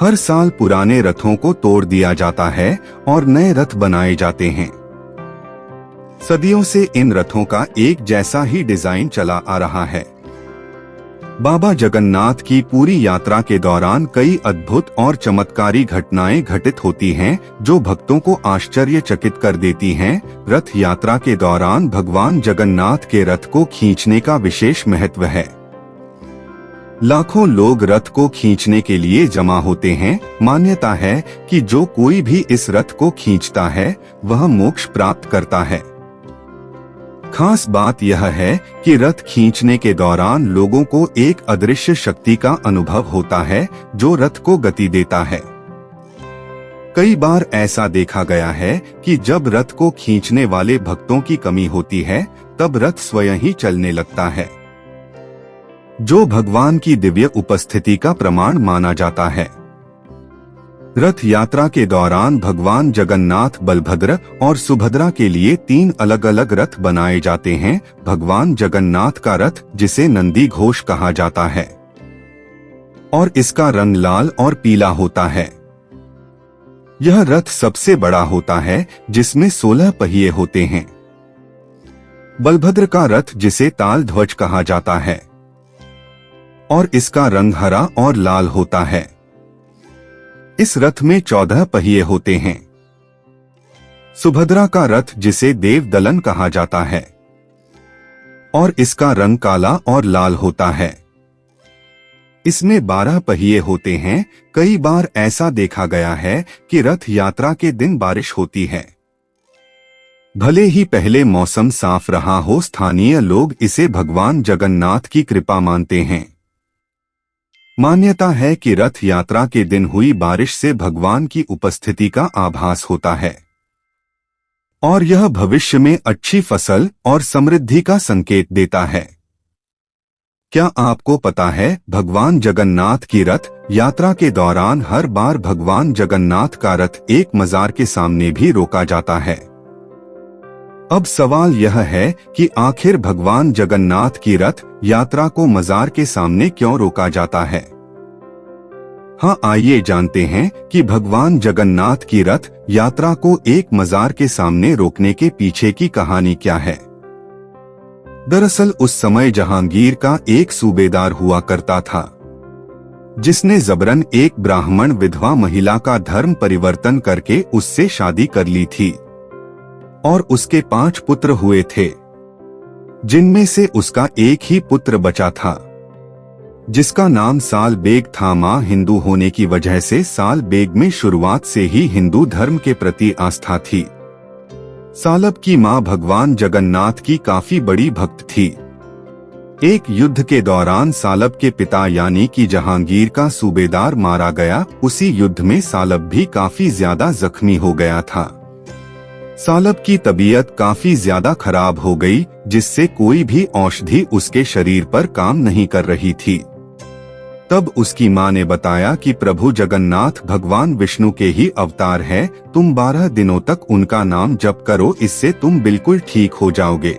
हर साल पुराने रथों को तोड़ दिया जाता है और नए रथ बनाए जाते हैं। सदियों से इन रथों का एक जैसा ही डिजाइन चला आ रहा है। बाबा जगन्नाथ की पूरी यात्रा के दौरान कई अद्भुत और चमत्कारी घटनाएं घटित होती हैं, जो भक्तों को आश्चर्यचकित कर देती हैं। रथ यात्रा के दौरान भगवान जगन्नाथ के रथ को खींचने का विशेष महत्व है। लाखों लोग रथ को खींचने के लिए जमा होते हैं। मान्यता है कि जो कोई भी इस रथ को खींचता है वह मोक्ष प्राप्त करता है। खास बात यह है कि रथ खींचने के दौरान लोगों को एक अदृश्य शक्ति का अनुभव होता है, जो रथ को गति देता है। कई बार ऐसा देखा गया है कि जब रथ को खींचने वाले भक्तों की कमी होती है, तब रथ स्वयं ही चलने लगता है, जो भगवान की दिव्य उपस्थिति का प्रमाण माना जाता है। रथ यात्रा के दौरान भगवान जगन्नाथ, बलभद्र और सुभद्रा के लिए 3 अलग अलग रथ बनाए जाते हैं। भगवान जगन्नाथ का रथ, जिसे नंदी घोष कहा जाता है, और इसका रंग लाल और पीला होता है। यह रथ सबसे बड़ा होता है, जिसमें 16 पहिए होते हैं। बलभद्र का रथ, जिसे ताल ध्वज कहा जाता है, और इसका रंग हरा और लाल होता है। इस रथ में 14 पहिए होते हैं। सुभद्रा का रथ, जिसे देव दलन कहा जाता है, और इसका रंग काला और लाल होता है। इसमें 12 पहिए होते हैं। कई बार ऐसा देखा गया है कि रथ यात्रा के दिन बारिश होती है। भले ही पहले मौसम साफ रहा हो, स्थानीय लोग इसे भगवान जगन्नाथ की कृपा मानते हैं। मान्यता है कि रथ यात्रा के दिन हुई बारिश से भगवान की उपस्थिति का आभास होता है और यह भविष्य में अच्छी फसल और समृद्धि का संकेत देता है। क्या आपको पता है, भगवान जगन्नाथ की रथ यात्रा के दौरान हर बार भगवान जगन्नाथ का रथ एक मजार के सामने भी रोका जाता है। अब सवाल यह है कि आखिर भगवान जगन्नाथ की रथ यात्रा को मजार के सामने क्यों रोका जाता है? हाँ, आइए जानते हैं कि भगवान जगन्नाथ की रथ यात्रा को एक मजार के सामने रोकने के पीछे की कहानी क्या है। दरअसल उस समय जहांगीर का एक सूबेदार हुआ करता था, जिसने जबरन एक ब्राह्मण विधवा महिला का धर्म परिवर्तन करके उससे शादी कर ली थी और उसके 5 पुत्र हुए थे, जिनमें से उसका एक ही पुत्र बचा था, जिसका नाम साल बेग था। मां हिंदू होने की वजह से साल बेग में शुरुआत से ही हिंदू धर्म के प्रति आस्था थी। सालब की मां भगवान जगन्नाथ की काफी बड़ी भक्त थी। एक युद्ध के दौरान सालब के पिता यानी कि जहांगीर का सूबेदार मारा गया। उसी युद्ध में सालब भी काफी ज्यादा जख्मी हो गया था। सालब की तबीयत काफी ज्यादा खराब हो गई, जिससे कोई भी औषधि उसके शरीर पर काम नहीं कर रही थी। तब उसकी मां ने बताया कि प्रभु जगन्नाथ भगवान विष्णु के ही अवतार है, तुम 12 दिनों तक उनका नाम जप करो, इससे तुम बिल्कुल ठीक हो जाओगे।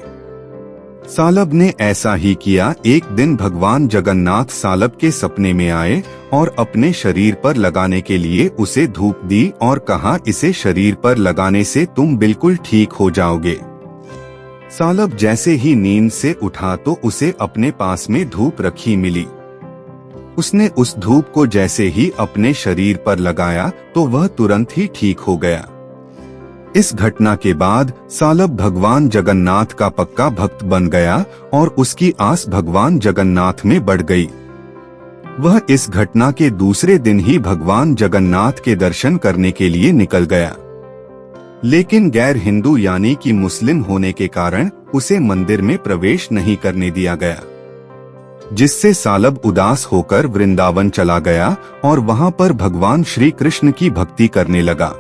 सालब ने ऐसा ही किया। एक दिन भगवान जगन्नाथ सालब के सपने में आए और अपने शरीर पर लगाने के लिए उसे धूप दी और कहा, इसे शरीर पर लगाने से तुम बिल्कुल ठीक हो जाओगे। सालब जैसे ही नींद से उठा तो उसे अपने पास में धूप रखी मिली। उसने उस धूप को जैसे ही अपने शरीर पर लगाया तो वह तुरंत ही ठीक हो गया। इस घटना के बाद सालब भगवान जगन्नाथ का पक्का भक्त बन गया और उसकी आस भगवान जगन्नाथ में बढ़ गई। वह इस घटना के दूसरे दिन ही भगवान जगन्नाथ के दर्शन करने के लिए निकल गया, लेकिन गैर हिंदू यानी कि मुस्लिम होने के कारण उसे मंदिर में प्रवेश नहीं करने दिया गया। जिससे सालब उदास होकर वृंदावन चला गया और वहां पर भगवान श्री कृष्ण की भक्ति करने लगा।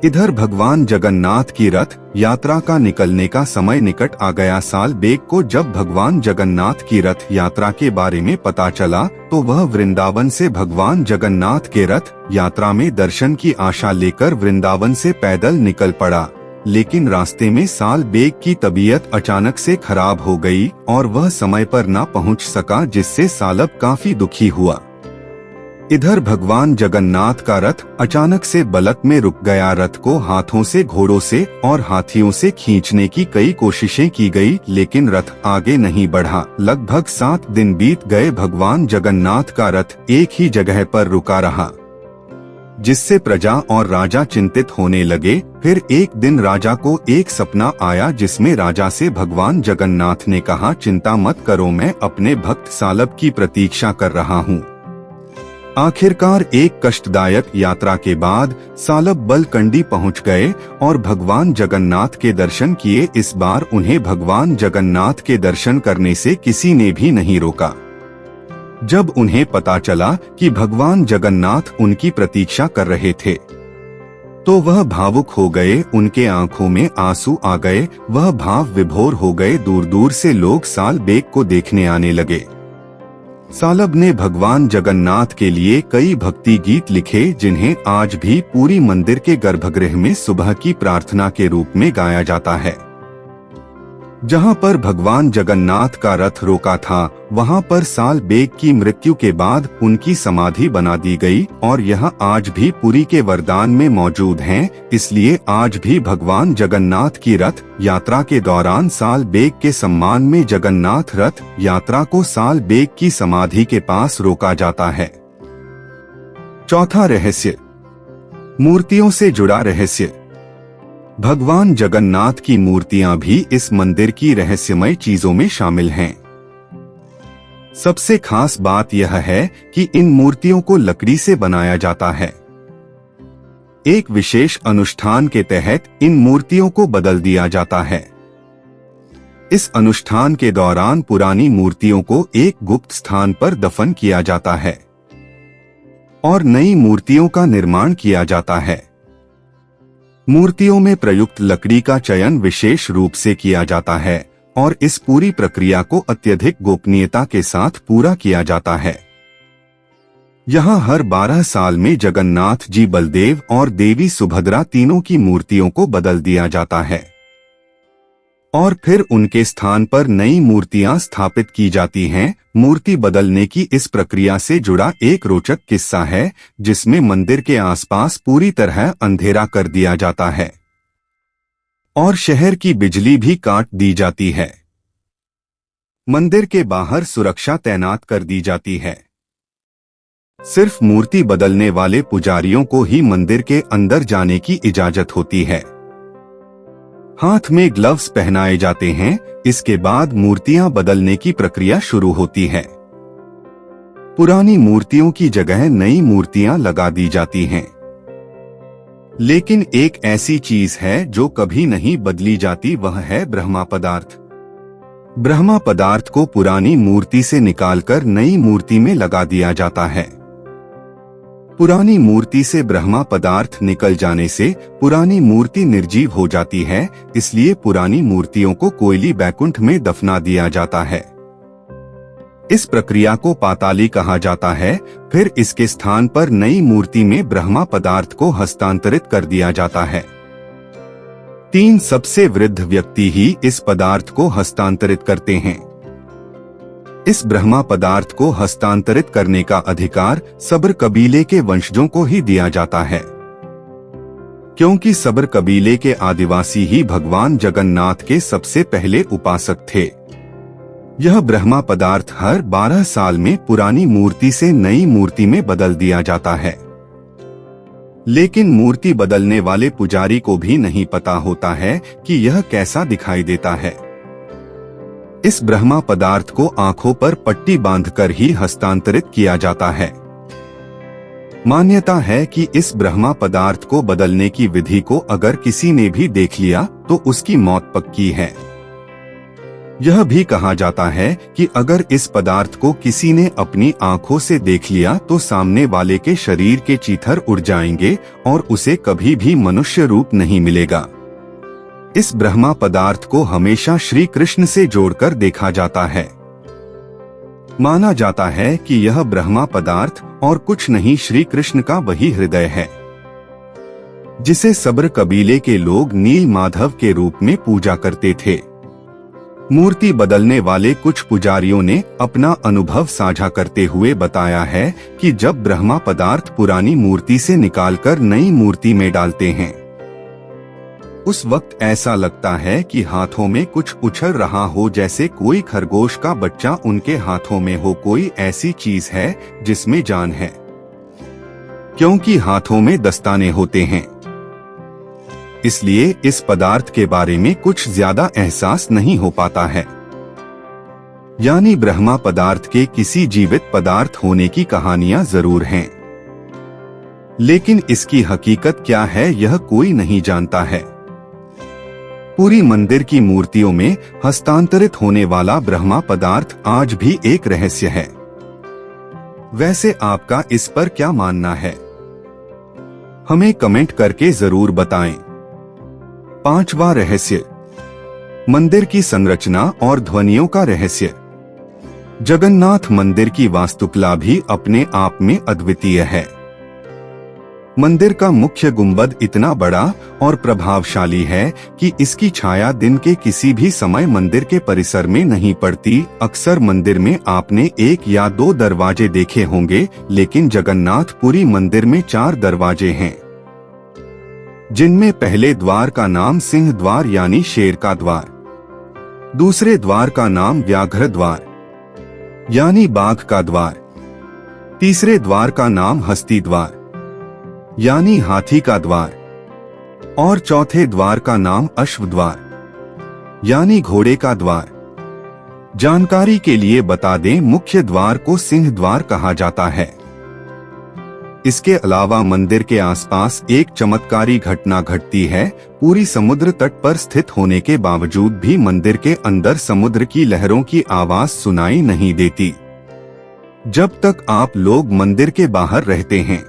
इधर भगवान जगन्नाथ की रथ यात्रा का निकलने का समय निकट आ गया। साल बेग को जब भगवान जगन्नाथ की रथ यात्रा के बारे में पता चला तो वह वृंदावन से भगवान जगन्नाथ के रथ यात्रा में दर्शन की आशा लेकर वृंदावन से पैदल निकल पड़ा। लेकिन रास्ते में साल बेग की तबीयत अचानक से खराब हो गई और वह समय पर न पहुंच सका, जिससे सालब काफी दुखी हुआ। इधर भगवान जगन्नाथ का रथ अचानक से बलक में रुक गया। रथ को हाथों से, घोड़ों से और हाथियों से खींचने की कई कोशिशें की गई, लेकिन रथ आगे नहीं बढ़ा। लगभग 7 दिन बीत गए। भगवान जगन्नाथ का रथ एक ही जगह पर रुका रहा, जिससे प्रजा और राजा चिंतित होने लगे। फिर एक दिन राजा को एक सपना आया, जिसमें राजा से भगवान जगन्नाथ ने कहा, चिंता मत करो, मैं अपने भक्त सालब की प्रतीक्षा कर रहा हूँ। आखिरकार एक कष्टदायक यात्रा के बाद सालब बलकंडी पहुंच गए और भगवान जगन्नाथ के दर्शन किए। इस बार उन्हें भगवान जगन्नाथ के दर्शन करने से किसी ने भी नहीं रोका। जब उन्हें पता चला कि भगवान जगन्नाथ उनकी प्रतीक्षा कर रहे थे तो वह भावुक हो गए। उनके आंखों में आंसू आ गए, वह भाव विभोर हो गए। दूर दूर से लोग साल बेग को देखने आने लगे। सालब ने भगवान जगन्नाथ के लिए कई भक्ति गीत लिखे, जिन्हें आज भी पूरी मंदिर के गर्भगृह में सुबह की प्रार्थना के रूप में गाया जाता है। जहां पर भगवान जगन्नाथ का रथ रोका था, वहां पर साल बेग की मृत्यु के बाद उनकी समाधि बना दी गई और यह आज भी पुरी के वरदान में मौजूद हैं। इसलिए आज भी भगवान जगन्नाथ की रथ यात्रा के दौरान साल बेग के सम्मान में जगन्नाथ रथ यात्रा को साल बेग की समाधि के पास रोका जाता है। चौथा रहस्य, मूर्तियों से जुड़ा रहस्य। भगवान जगन्नाथ की मूर्तियां भी इस मंदिर की रहस्यमय चीजों में शामिल हैं। सबसे खास बात यह है कि इन मूर्तियों को लकड़ी से बनाया जाता है। एक विशेष अनुष्ठान के तहत इन मूर्तियों को बदल दिया जाता है। इस अनुष्ठान के दौरान पुरानी मूर्तियों को एक गुप्त स्थान पर दफन किया जाता है और नई मूर्तियों का निर्माण किया जाता है। मूर्तियों में प्रयुक्त लकड़ी का चयन विशेष रूप से किया जाता है और इस पूरी प्रक्रिया को अत्यधिक गोपनीयता के साथ पूरा किया जाता है। यहाँ हर 12 साल में जगन्नाथ जी, बलदेव और देवी सुभद्रा तीनों की मूर्तियों को बदल दिया जाता है और फिर उनके स्थान पर नई मूर्तियां स्थापित की जाती हैं। मूर्ति बदलने की इस प्रक्रिया से जुड़ा एक रोचक किस्सा है, जिसमें मंदिर के आसपास पूरी तरह अंधेरा कर दिया जाता है और शहर की बिजली भी काट दी जाती है। मंदिर के बाहर सुरक्षा तैनात कर दी जाती है। सिर्फ मूर्ति बदलने वाले पुजारियों को ही मंदिर के अंदर जाने की इजाजत होती है। हाथ में ग्लव्स पहनाए जाते हैं। इसके बाद मूर्तियां बदलने की प्रक्रिया शुरू होती है। पुरानी मूर्तियों की जगह नई मूर्तियां लगा दी जाती हैं। लेकिन एक ऐसी चीज है जो कभी नहीं बदली जाती, वह है ब्रह्मा पदार्थ। ब्रह्मा पदार्थ को पुरानी मूर्ति से निकालकर नई मूर्ति में लगा दिया जाता है। पुरानी मूर्ति से ब्रह्मा पदार्थ निकल जाने से पुरानी मूर्ति निर्जीव हो जाती है। इसलिए पुरानी मूर्तियों को कोयली बैकुंठ में दफना दिया जाता है। इस प्रक्रिया को पाताली कहा जाता है। फिर इसके स्थान पर नई मूर्ति में ब्रह्मा पदार्थ को हस्तांतरित कर दिया जाता है। 3 सबसे वृद्ध व्यक्ति ही इस पदार्थ को हस्तांतरित करते हैं। इस ब्रह्मा पदार्थ को हस्तांतरित करने का अधिकार सबर कबीले के वंशजों को ही दिया जाता है, क्योंकि सबर कबीले के आदिवासी ही भगवान जगन्नाथ के सबसे पहले उपासक थे। यह ब्रह्मा पदार्थ हर 12 साल में पुरानी मूर्ति से नई मूर्ति में बदल दिया जाता है। लेकिन मूर्ति बदलने वाले पुजारी को भी नहीं पता होता है कि यह कैसा दिखाई देता है। इस ब्रह्मा पदार्थ को आंखों पर पट्टी बांधकर ही हस्तांतरित किया जाता है। मान्यता है कि इस ब्रह्मा पदार्थ को बदलने की विधि को अगर किसी ने भी देख लिया तो उसकी मौत पक्की है। यह भी कहा जाता है कि अगर इस पदार्थ को किसी ने अपनी आंखों से देख लिया तो सामने वाले के शरीर के चीथर उड़ जाएंगे और उसे कभी भी मनुष्य रूप नहीं मिलेगा। इस ब्रह्मा पदार्थ को हमेशा श्री कृष्ण से जोड़कर देखा जाता है। माना जाता है कि यह ब्रह्मा पदार्थ और कुछ नहीं श्री कृष्ण का वही हृदय है, जिसे सब्र कबीले के लोग नील माधव के रूप में पूजा करते थे। मूर्ति बदलने वाले कुछ पुजारियों ने अपना अनुभव साझा करते हुए बताया है कि जब ब्रह्मा पदार्थ पुरानी मूर्ति से निकालकर नई मूर्ति में डालते हैं, उस वक्त ऐसा लगता है कि हाथों में कुछ उछल रहा हो, जैसे कोई खरगोश का बच्चा उनके हाथों में हो। कोई ऐसी चीज है जिसमें जान है, क्योंकि हाथों में दस्ताने होते हैं, इसलिए इस पदार्थ के बारे में कुछ ज्यादा एहसास नहीं हो पाता है। यानी ब्रह्मा पदार्थ के किसी जीवित पदार्थ होने की कहानियां जरूर हैं, लेकिन इसकी हकीकत क्या है यह कोई नहीं जानता है। पूरी मंदिर की मूर्तियों में हस्तांतरित होने वाला ब्रह्मा पदार्थ आज भी एक रहस्य है। वैसे आपका इस पर क्या मानना है, हमें कमेंट करके जरूर बताएं। 5वां रहस्य, मंदिर की संरचना और ध्वनियों का रहस्य। जगन्नाथ मंदिर की वास्तुकला भी अपने आप में अद्वितीय है। मंदिर का मुख्य गुंबद इतना बड़ा और प्रभावशाली है कि इसकी छाया दिन के किसी भी समय मंदिर के परिसर में नहीं पड़ती। अक्सर मंदिर में आपने 1 या 2 दरवाजे देखे होंगे, लेकिन जगन्नाथपुरी मंदिर में 4 दरवाजे हैं, जिनमें पहले द्वार का नाम सिंह द्वार यानी शेर का द्वार, दूसरे द्वार का नाम व्याघ्र द्वार यानी बाघ का द्वार, तीसरे द्वार का नाम हस्ती द्वार यानी हाथी का द्वार और चौथे द्वार का नाम अश्व द्वार यानी घोड़े का द्वार। जानकारी के लिए बता दें, मुख्य द्वार को सिंह द्वार कहा जाता है। इसके अलावा मंदिर के आसपास एक चमत्कारी घटना घटती है। पूरी समुद्र तट पर स्थित होने के बावजूद भी मंदिर के अंदर समुद्र की लहरों की आवाज सुनाई नहीं देती। जब तक आप लोग मंदिर के बाहर रहते हैं,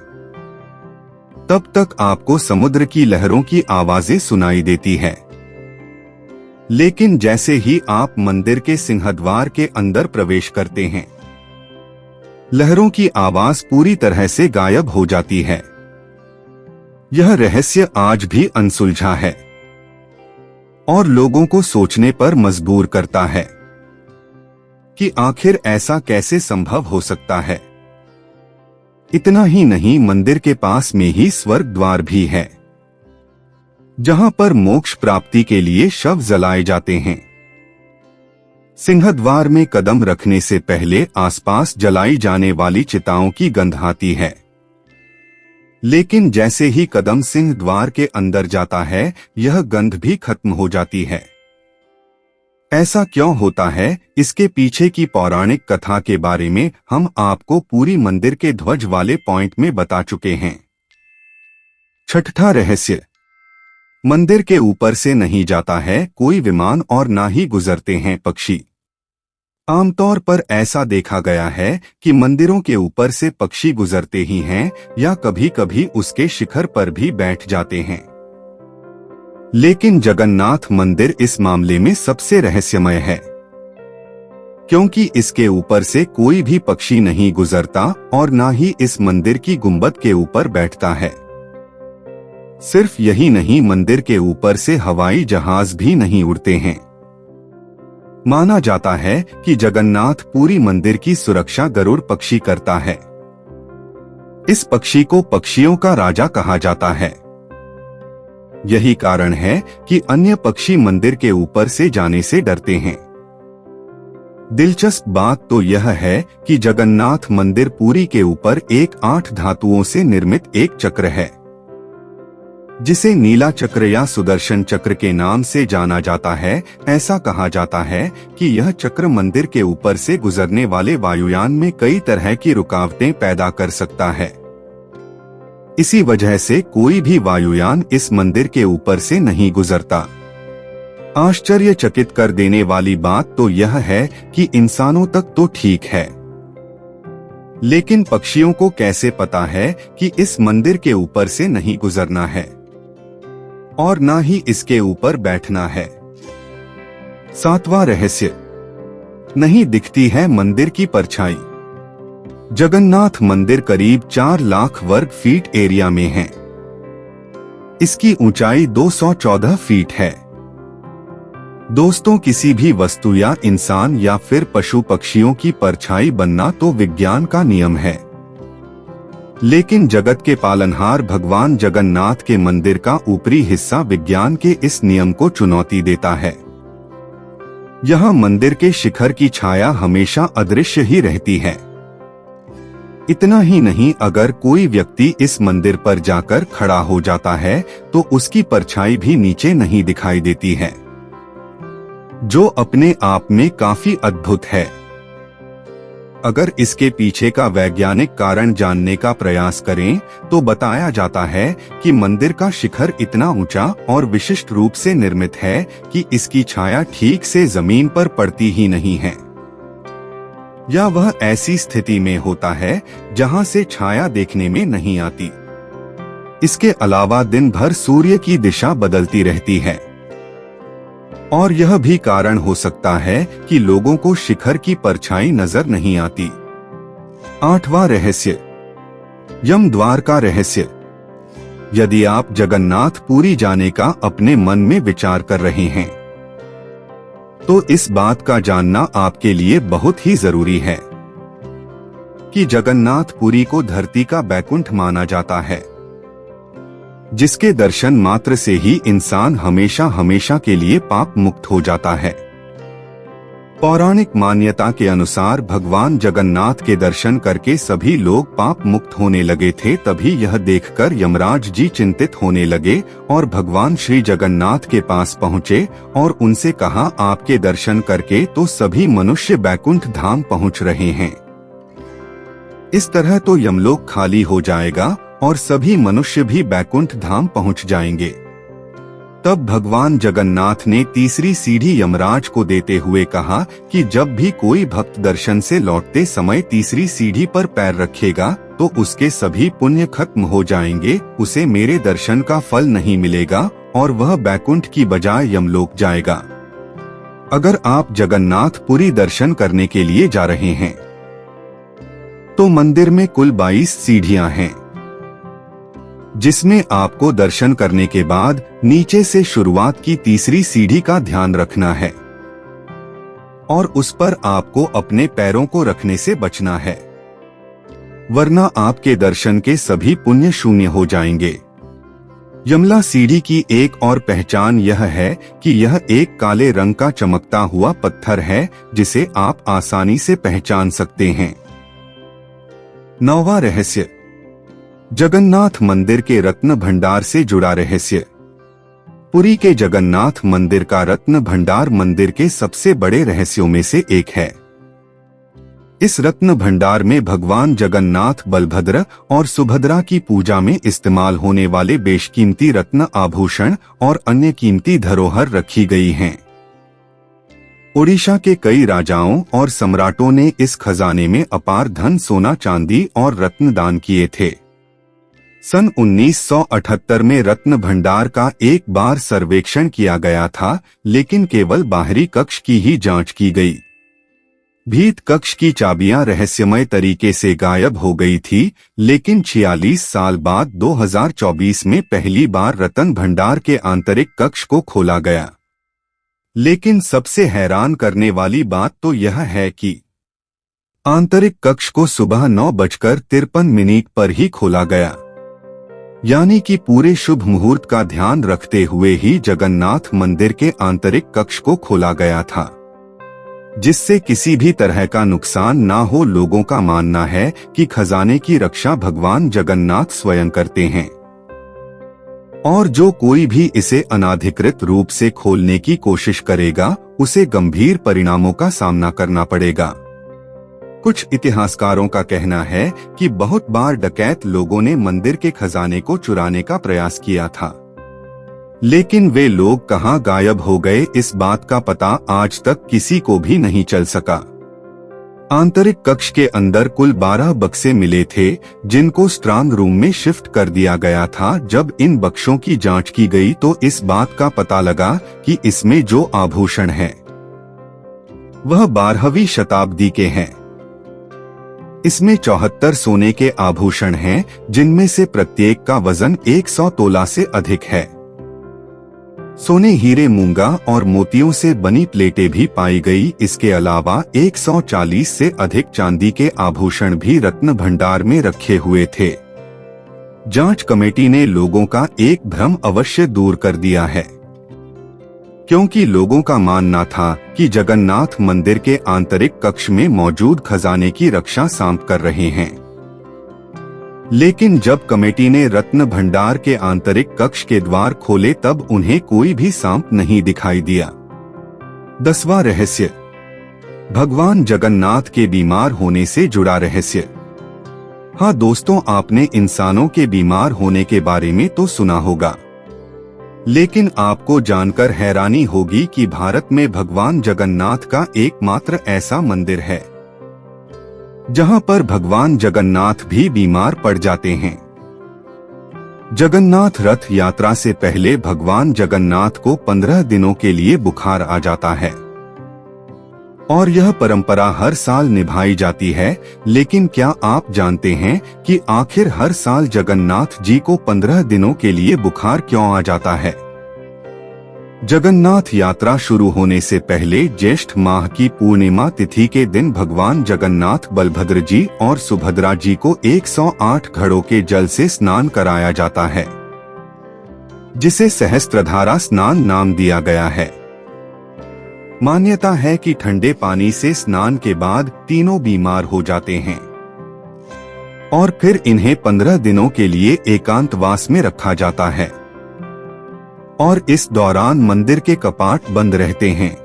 तब तक आपको समुद्र की लहरों की आवाजें सुनाई देती है, लेकिन जैसे ही आप मंदिर के सिंहद्वार के अंदर प्रवेश करते हैं, लहरों की आवाज पूरी तरह से गायब हो जाती है। यह रहस्य आज भी अनसुलझा है और लोगों को सोचने पर मजबूर करता है कि आखिर ऐसा कैसे संभव हो सकता है। इतना ही नहीं, मंदिर के पास में ही स्वर्ग द्वार भी है, जहां पर मोक्ष प्राप्ति के लिए शव जलाए जाते हैं। सिंहद्वार में कदम रखने से पहले आसपास जलाई जाने वाली चिताओं की गंध आती है, लेकिन जैसे ही कदम सिंह द्वार के अंदर जाता है, यह गंध भी खत्म हो जाती है। ऐसा क्यों होता है, इसके पीछे की पौराणिक कथा के बारे में हम आपको पूरी मंदिर के ध्वज वाले पॉइंट में बता चुके हैं। 6वां रहस्य, मंदिर के ऊपर से नहीं जाता है कोई विमान और ना ही गुजरते हैं पक्षी। आमतौर पर ऐसा देखा गया है कि मंदिरों के ऊपर से पक्षी गुजरते ही हैं या कभी कभी उसके शिखर पर भी बैठ जाते हैं, लेकिन जगन्नाथ मंदिर इस मामले में सबसे रहस्यमय है, क्योंकि इसके ऊपर से कोई भी पक्षी नहीं गुजरता और ना ही इस मंदिर की गुंबद के ऊपर बैठता है। सिर्फ यही नहीं, मंदिर के ऊपर से हवाई जहाज भी नहीं उड़ते हैं। माना जाता है कि जगन्नाथ पुरी मंदिर की सुरक्षा गरुड़ पक्षी करता है। इस पक्षी को पक्षियों का राजा कहा जाता है। यही कारण है कि अन्य पक्षी मंदिर के ऊपर से जाने से डरते हैं। दिलचस्प बात तो यह है कि जगन्नाथ मंदिर पुरी के ऊपर एक 8 धातुओं से निर्मित एक चक्र है, जिसे नीला चक्र या सुदर्शन चक्र के नाम से जाना जाता है। ऐसा कहा जाता है कि यह चक्र मंदिर के ऊपर से गुजरने वाले वायुयान में कई तरह की रुकावटें पैदा कर सकता है। इसी वजह से कोई भी वायुयान इस मंदिर के ऊपर से नहीं गुजरता। आश्चर्यचकित कर देने वाली बात तो यह है कि इंसानों तक तो ठीक है, लेकिन पक्षियों को कैसे पता है कि इस मंदिर के ऊपर से नहीं गुजरना है और ना ही इसके ऊपर बैठना है। 7वां रहस्य, नहीं दिखती है मंदिर की परछाई। जगन्नाथ मंदिर करीब 4 लाख वर्ग फीट एरिया में है। इसकी ऊंचाई 214 फीट है। दोस्तों, किसी भी वस्तु या इंसान या फिर पशु पक्षियों की परछाई बनना तो विज्ञान का नियम है, लेकिन जगत के पालनहार भगवान जगन्नाथ के मंदिर का ऊपरी हिस्सा विज्ञान के इस नियम को चुनौती देता है। यह मंदिर के शिखर की छाया हमेशा अदृश्य ही रहती है। इतना ही नहीं, अगर कोई व्यक्ति इस मंदिर पर जाकर खड़ा हो जाता है तो उसकी परछाई भी नीचे नहीं दिखाई देती है, जो अपने आप में काफी अद्भुत है। अगर इसके पीछे का वैज्ञानिक कारण जानने का प्रयास करें तो बताया जाता है कि मंदिर का शिखर इतना ऊंचा और विशिष्ट रूप से निर्मित है कि इसकी छाया ठीक से जमीन पर पड़ती ही नहीं है, या वह ऐसी स्थिति में होता है जहां से छाया देखने में नहीं आती। इसके अलावा दिन भर सूर्य की दिशा बदलती रहती है और यह भी कारण हो सकता है कि लोगों को शिखर की परछाई नजर नहीं आती। 8वां रहस्य, यम द्वार का रहस्य। यदि आप जगन्नाथ पुरी जाने का अपने मन में विचार कर रहे हैं तो इस बात का जानना आपके लिए बहुत ही जरूरी है कि जगन्नाथ पुरी को धरती का बैकुंठ माना जाता है, जिसके दर्शन मात्र से ही इंसान हमेशा हमेशा के लिए पाप मुक्त हो जाता है। पौराणिक मान्यता के अनुसार भगवान जगन्नाथ के दर्शन करके सभी लोग पाप मुक्त होने लगे थे। तभी यह देखकर यमराज जी चिंतित होने लगे और भगवान श्री जगन्नाथ के पास पहुँचे और उनसे कहा, आपके दर्शन करके तो सभी मनुष्य बैकुंठ धाम पहुँच रहे हैं, इस तरह तो यमलोक खाली हो जाएगा और सभी मनुष्य भी बैकुंठ धाम पहुंच जाएंगे। तब भगवान जगन्नाथ ने तीसरी सीढ़ी यमराज को देते हुए कहा कि जब भी कोई भक्त दर्शन से लौटते समय तीसरी सीढ़ी पर पैर रखेगा तो उसके सभी पुण्य खत्म हो जाएंगे, उसे मेरे दर्शन का फल नहीं मिलेगा और वह बैकुंठ की बजाय यमलोक जाएगा। अगर आप जगन्नाथ पुरी दर्शन करने के लिए जा रहे हैं तो मंदिर में कुल 22 सीढ़ियां हैं, जिसमें आपको दर्शन करने के बाद नीचे से शुरुआत की तीसरी सीढ़ी का ध्यान रखना है और उस पर आपको अपने पैरों को रखने से बचना है, वरना आपके दर्शन के सभी पुण्य शून्य हो जाएंगे। यमला सीढ़ी की एक और पहचान यह है कि यह एक काले रंग का चमकता हुआ पत्थर है जिसे आप आसानी से पहचान सकते हैं। 9वां रहस्य, जगन्नाथ मंदिर के रत्न भंडार से जुड़ा रहस्य। पुरी के जगन्नाथ मंदिर का रत्न भंडार मंदिर के सबसे बड़े रहस्यों में से एक है। इस रत्न भंडार में भगवान जगन्नाथ, बलभद्र और सुभद्रा की पूजा में इस्तेमाल होने वाले बेशकीमती रत्न, आभूषण और अन्य कीमती धरोहर रखी गई हैं। ओडिशा के कई राजाओं और सम्राटों ने इस खजाने में अपार धन, सोना, चांदी और रत्न दान किए थे। सन 1978 में रत्न भंडार का एक बार सर्वेक्षण किया गया था, लेकिन केवल बाहरी कक्ष की ही जांच की गई। भीत कक्ष की चाबियां रहस्यमय तरीके से गायब हो गई थी, लेकिन 46 साल बाद 2024 में पहली बार रत्न भंडार के आंतरिक कक्ष को खोला गया। लेकिन सबसे हैरान करने वाली बात तो यह है कि आंतरिक कक्ष को सुबह 9:53 पर ही खोला गया, यानी कि पूरे शुभ मुहूर्त का ध्यान रखते हुए ही जगन्नाथ मंदिर के आंतरिक कक्ष को खोला गया था, जिससे किसी भी तरह का नुकसान ना हो। लोगों का मानना है कि खजाने की रक्षा भगवान जगन्नाथ स्वयं करते हैं और जो कोई भी इसे अनाधिकृत रूप से खोलने की कोशिश करेगा उसे गंभीर परिणामों का सामना करना पड़ेगा। कुछ इतिहासकारों का कहना है कि बहुत बार डकैत लोगों ने मंदिर के खजाने को चुराने का प्रयास किया था, लेकिन वे लोग कहां गायब हो गए, इस बात का पता आज तक किसी को भी नहीं चल सका। आंतरिक कक्ष के अंदर कुल 12 बक्से मिले थे, जिनको स्ट्रांग रूम में शिफ्ट कर दिया गया था। जब इन बक्सों की जांच की गई तो इस बात का पता लगा कि इसमें जो आभूषण हैं, वह 12वीं शताब्दी के हैं। इसमें 74 सोने के आभूषण हैं, जिनमें से प्रत्येक का वजन 100 तोला से अधिक है। सोने, हीरे, मूंगा और मोतियों से बनी प्लेटें भी पाई गई। इसके अलावा 140 से अधिक चांदी के आभूषण भी रत्न भंडार में रखे हुए थे। जांच कमेटी ने लोगों का एक भ्रम अवश्य दूर कर दिया है, क्योंकि लोगों का मानना था कि जगन्नाथ मंदिर के आंतरिक कक्ष में मौजूद खजाने की रक्षा सांप कर रहे हैं। लेकिन जब कमेटी ने रत्न भंडार के आंतरिक कक्ष के द्वार खोले तब उन्हें कोई भी सांप नहीं दिखाई दिया। 10वां रहस्य, भगवान जगन्नाथ के बीमार होने से जुड़ा रहस्य। हाँ दोस्तों, आपने इंसानों के बीमार होने के बारे में तो सुना होगा, लेकिन आपको जानकर हैरानी होगी कि भारत में भगवान जगन्नाथ का एकमात्र ऐसा मंदिर है जहां पर भगवान जगन्नाथ भी बीमार पड़ जाते हैं। जगन्नाथ रथ यात्रा से पहले भगवान जगन्नाथ को 15 दिनों के लिए बुखार आ जाता है और यह परंपरा हर साल निभाई जाती है। लेकिन क्या आप जानते हैं कि आखिर हर साल जगन्नाथ जी को 15 दिनों के लिए बुखार क्यों आ जाता है? जगन्नाथ यात्रा शुरू होने से पहले ज्येष्ठ माह की पूर्णिमा तिथि के दिन भगवान जगन्नाथ, बलभद्र जी और सुभद्रा जी को 108 घड़ों के जल से स्नान कराया जाता है, जिसे सहस्त्रधारा स्नान नाम दिया गया है। मान्यता है कि ठंडे पानी से स्नान के बाद तीनों बीमार हो जाते हैं और फिर इन्हें 15 दिनों के लिए एकांतवास में रखा जाता है और इस दौरान मंदिर के कपाट बंद रहते हैं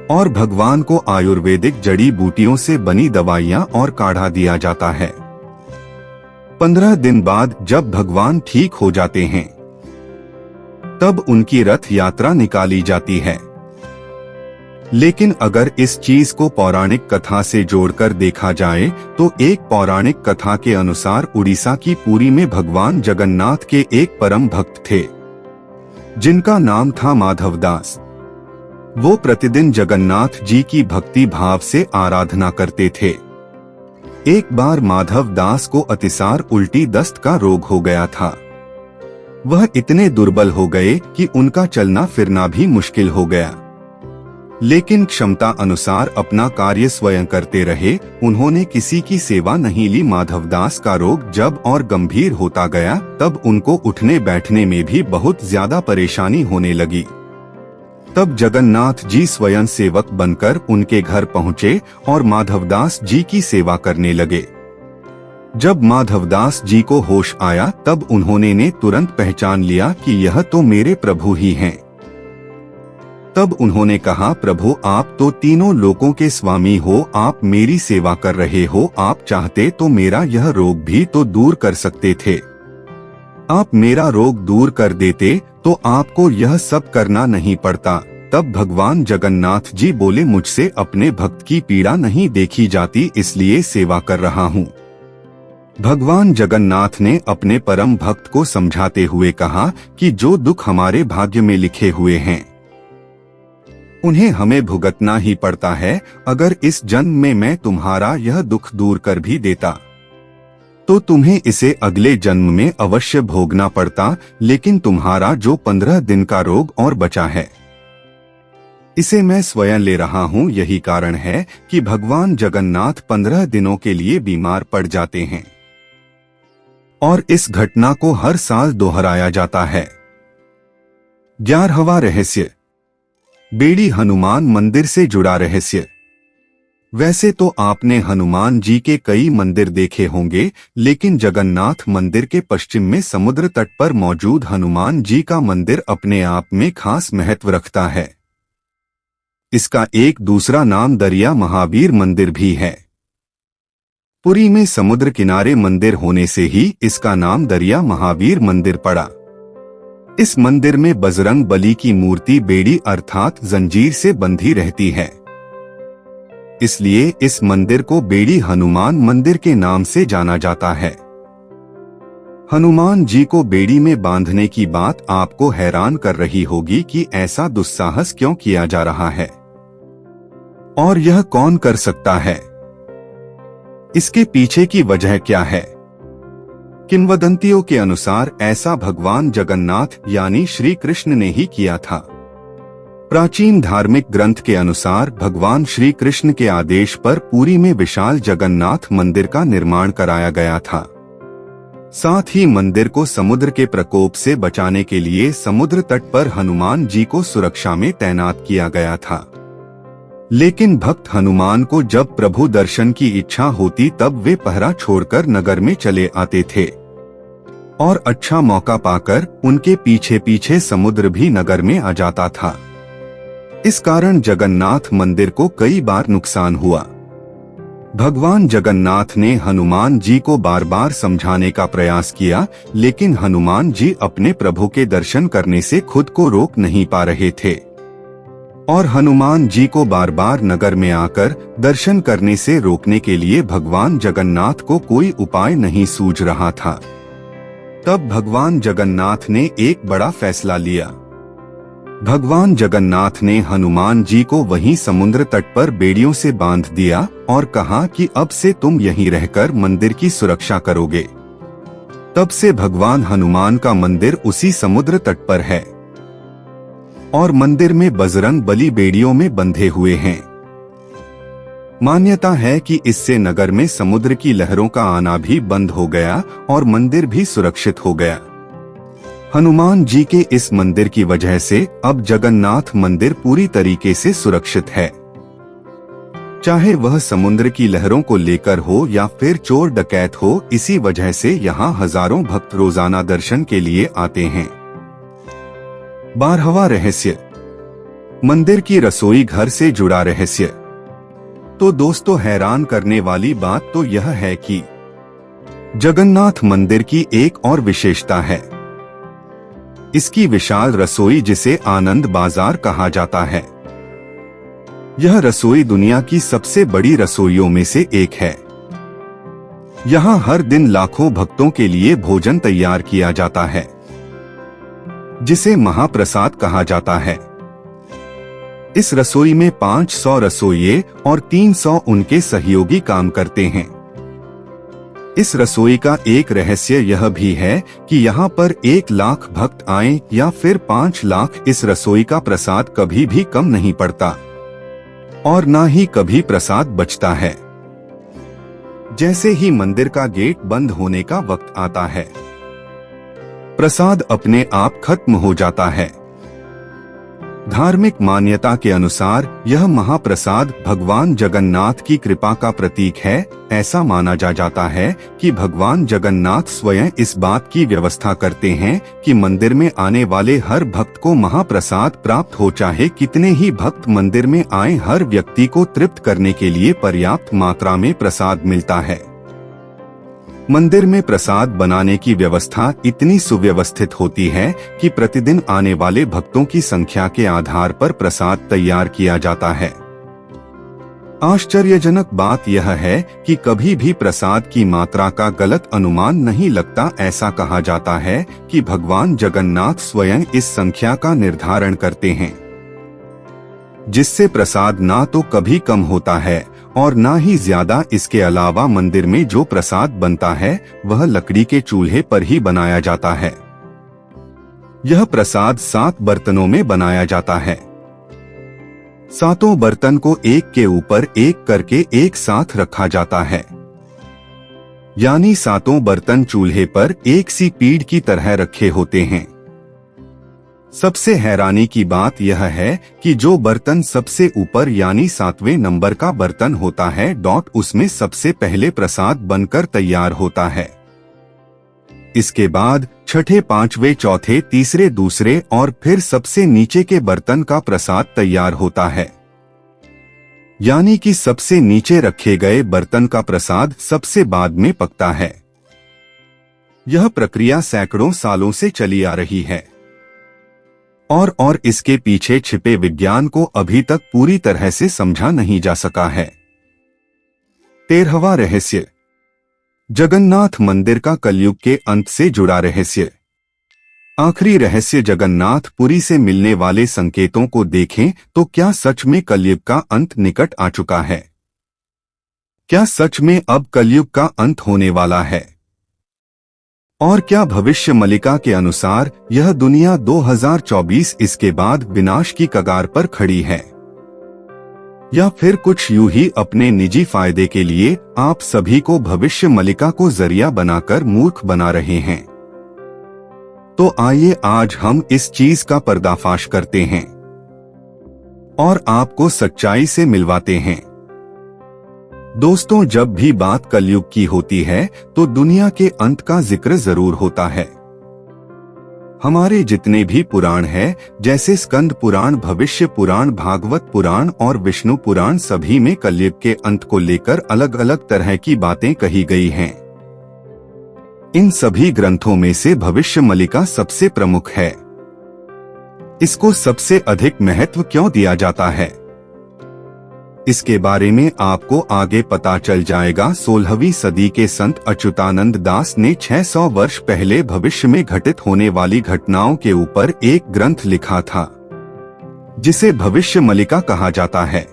और भगवान को आयुर्वेदिक जड़ी बूटियों से बनी दवाइयां और काढ़ा दिया जाता है। 15 दिन बाद जब भगवान ठीक हो जाते हैं तब उनकी रथ यात्रा निकाली जाती है। लेकिन अगर इस चीज को पौराणिक कथा से जोड़कर देखा जाए तो एक पौराणिक कथा के अनुसार उड़ीसा की पुरी में भगवान जगन्नाथ के एक परम भक्त थे जिनका नाम था माधव दास। वो प्रतिदिन जगन्नाथ जी की भक्ति भाव से आराधना करते थे। एक बार माधव दास को अतिसार उल्टी दस्त का रोग हो गया था। वह इतने दुर्बल हो गए कि उनका चलना फिरना भी मुश्किल हो गया, लेकिन क्षमता अनुसार अपना कार्य स्वयं करते रहे। उन्होंने किसी की सेवा नहीं ली। माधवदास का रोग जब और गंभीर होता गया तब उनको उठने बैठने में भी बहुत ज्यादा परेशानी होने लगी। तब जगन्नाथ जी स्वयं सेवक बनकर उनके घर पहुँचे और माधवदास जी की सेवा करने लगे। जब माधवदास जी को होश आया तब उन्होंने तुरंत पहचान लिया कि यह तो मेरे प्रभु ही हैं। तब उन्होंने कहा, प्रभु आप तो तीनों लोकों के स्वामी हो, आप मेरी सेवा कर रहे हो, आप चाहते तो मेरा यह रोग भी तो दूर कर सकते थे। आप मेरा रोग दूर कर देते तो आपको यह सब करना नहीं पड़ता। तब भगवान जगन्नाथ जी बोले, मुझसे अपने भक्त की पीड़ा नहीं देखी जाती, इसलिए सेवा कर रहा हूँ। भगवान जगन्नाथ ने अपने परम भक्त को समझाते हुए कहा कि जो दुख हमारे भाग्य में लिखे हुए हैं उन्हें हमें भुगतना ही पड़ता है। अगर इस जन्म में मैं तुम्हारा यह दुख दूर कर भी देता तो तुम्हें इसे अगले जन्म में अवश्य भोगना पड़ता। लेकिन तुम्हारा जो 15 दिन का रोग और बचा है इसे मैं स्वयं ले रहा हूँ। यही कारण है कि भगवान जगन्नाथ 15 दिनों के लिए बीमार पड़ जाते हैं और इस घटना को हर साल दोहराया जाता है। 11वां रहस्य, बेड़ी हनुमान मंदिर से जुड़ा रहस्य। वैसे तो आपने हनुमान जी के कई मंदिर देखे होंगे, लेकिन जगन्नाथ मंदिर के पश्चिम में समुद्र तट पर मौजूद हनुमान जी का मंदिर अपने आप में खास महत्व रखता है। इसका एक दूसरा नाम दरिया महावीर मंदिर भी है। पुरी में समुद्र किनारे मंदिर होने से ही इसका नाम दरिया महावीर मंदिर पड़ा। इस मंदिर में बजरंग बली की मूर्ति बेड़ी अर्थात जंजीर से बंधी रहती है, इसलिए इस मंदिर को बेड़ी हनुमान मंदिर के नाम से जाना जाता है। हनुमान जी को बेड़ी में बांधने की बात आपको हैरान कर रही होगी कि ऐसा दुस्साहस क्यों किया जा रहा है और यह कौन कर सकता है, इसके पीछे की वजह क्या है। किंवदंतियों के अनुसार ऐसा भगवान जगन्नाथ यानी श्री कृष्ण ने ही किया था। प्राचीन धार्मिक ग्रंथ के अनुसार भगवान श्री कृष्ण के आदेश पर पुरी में विशाल जगन्नाथ मंदिर का निर्माण कराया गया था। साथ ही मंदिर को समुद्र के प्रकोप से बचाने के लिए समुद्र तट पर हनुमान जी को सुरक्षा में तैनात किया गया था। लेकिन भक्त हनुमान को जब प्रभु दर्शन की इच्छा होती तब वे पहरा छोड़कर नगर में चले आते थे और अच्छा मौका पाकर उनके पीछे पीछे समुद्र भी नगर में आ जाता था। इस कारण जगन्नाथ मंदिर को कई बार नुकसान हुआ। भगवान जगन्नाथ ने हनुमान जी को बार बार समझाने का प्रयास किया, लेकिन हनुमान जी अपने प्रभु के दर्शन करने से खुद को रोक नहीं पा रहे थे और हनुमान जी को बार बार नगर में आकर दर्शन करने से रोकने के लिए भगवान जगन्नाथ को कोई उपाय नहीं सूझ रहा था। तब भगवान जगन्नाथ ने एक बड़ा फैसला लिया। भगवान जगन्नाथ ने हनुमान जी को वहीं समुद्र तट पर बेड़ियों से बांध दिया और कहा कि अब से तुम यहीं रहकर मंदिर की सुरक्षा करोगे। तब से भगवान हनुमान का मंदिर उसी समुद्र तट पर है और मंदिर में बजरंग बली बेड़ियों में बंधे हुए हैं। मान्यता है कि इससे नगर में समुद्र की लहरों का आना भी बंद हो गया और मंदिर भी सुरक्षित हो गया। हनुमान जी के इस मंदिर की वजह से अब जगन्नाथ मंदिर पूरी तरीके से सुरक्षित है। चाहे वह समुद्र की लहरों को लेकर हो या फिर चोर डकैत हो, इसी वजह से यहाँ हजारों भक्त रोजाना दर्शन के लिए आते हैं। 12वां रहस्य, मंदिर की रसोई घर से जुड़ा रहस्य। तो दोस्तों, हैरान करने वाली बात तो यह है कि जगन्नाथ मंदिर की एक और विशेषता है, इसकी विशाल रसोई जिसे आनंद बाजार कहा जाता है। यह रसोई दुनिया की सबसे बड़ी रसोइयों में से एक है। यहाँ हर दिन लाखों भक्तों के लिए भोजन तैयार किया जाता है, जिसे महाप्रसाद कहा जाता है। इस रसोई में 500 रसोइये और 300 उनके सहयोगी काम करते हैं। इस रसोई का एक रहस्य यह भी है कि यहाँ पर 1 लाख भक्त आए या फिर 5 लाख, इस रसोई का प्रसाद कभी भी कम नहीं पड़ता और ना ही कभी प्रसाद बचता है। जैसे ही मंदिर का गेट बंद होने का वक्त आता है, प्रसाद अपने आप खत्म हो जाता है। धार्मिक मान्यता के अनुसार यह महाप्रसाद भगवान जगन्नाथ की कृपा का प्रतीक है। ऐसा माना जाता है कि भगवान जगन्नाथ स्वयं इस बात की व्यवस्था करते हैं कि मंदिर में आने वाले हर भक्त को महाप्रसाद प्राप्त हो। चाहे कितने ही भक्त मंदिर में आए, हर व्यक्ति को तृप्त करने के लिए पर्याप्त मात्रा में प्रसाद मिलता है। मंदिर में प्रसाद बनाने की व्यवस्था इतनी सुव्यवस्थित होती है कि प्रतिदिन आने वाले भक्तों की संख्या के आधार पर प्रसाद तैयार किया जाता है। आश्चर्यजनक बात यह है कि कभी भी प्रसाद की मात्रा का गलत अनुमान नहीं लगता। ऐसा कहा जाता है कि भगवान जगन्नाथ स्वयं इस संख्या का निर्धारण करते हैं, जिससे प्रसाद ना तो कभी कम होता है और ना ही ज्यादा। इसके अलावा मंदिर में जो प्रसाद बनता है वह लकड़ी के चूल्हे पर ही बनाया जाता है। यह प्रसाद 7 बर्तनों में बनाया जाता है। 7 बर्तन को एक के ऊपर एक करके एक साथ रखा जाता है, यानी 7 बर्तन चूल्हे पर एक सी पीढ़ की तरह रखे होते हैं। सबसे हैरानी की बात यह है कि जो बर्तन सबसे ऊपर यानी 7वें नंबर का बर्तन होता है, उसमें सबसे पहले प्रसाद बनकर तैयार होता है। इसके बाद छठे, 5वें, चौथे, तीसरे, दूसरे और फिर सबसे नीचे के बर्तन का प्रसाद तैयार होता है, यानी कि सबसे नीचे रखे गए बर्तन का प्रसाद सबसे बाद में पकता है। यह प्रक्रिया सैकड़ों सालों से चली आ रही है। और इसके पीछे छिपे विज्ञान को अभी तक पूरी तरह से समझा नहीं जा सका है। 13वां रहस्य, जगन्नाथ मंदिर का कलयुग के अंत से जुड़ा रहस्य। आखिरी रहस्य, जगन्नाथ पुरी से मिलने वाले संकेतों को देखें तो क्या सच में कलयुग का अंत निकट आ चुका है? क्या सच में अब कलयुग का अंत होने वाला है? और क्या भविष्य मलिका के अनुसार यह दुनिया 2024 इसके बाद विनाश की कगार पर खड़ी है, या फिर कुछ यूं ही अपने निजी फायदे के लिए आप सभी को भविष्य मलिका को जरिया बनाकर मूर्ख बना रहे हैं? तो आइए आज हम इस चीज का पर्दाफाश करते हैं और आपको सच्चाई से मिलवाते हैं। दोस्तों, जब भी बात कलयुग की होती है तो दुनिया के अंत का जिक्र जरूर होता है। हमारे जितने भी पुराण हैं, जैसे स्कंद पुराण, भविष्य पुराण, भागवत पुराण और विष्णु पुराण, सभी में कलयुग के अंत को लेकर अलग अलग तरह की बातें कही गई हैं। इन सभी ग्रंथों में से भविष्य मलिका सबसे प्रमुख है। इसको सबसे अधिक महत्व क्यों दिया जाता है, इसके बारे में आपको आगे पता चल जाएगा। 16वीं सदी के संत अच्युतानंद दास ने 600 वर्ष पहले भविष्य में घटित होने वाली घटनाओं के ऊपर एक ग्रंथ लिखा था, जिसे भविष्य मलिका कहा जाता है।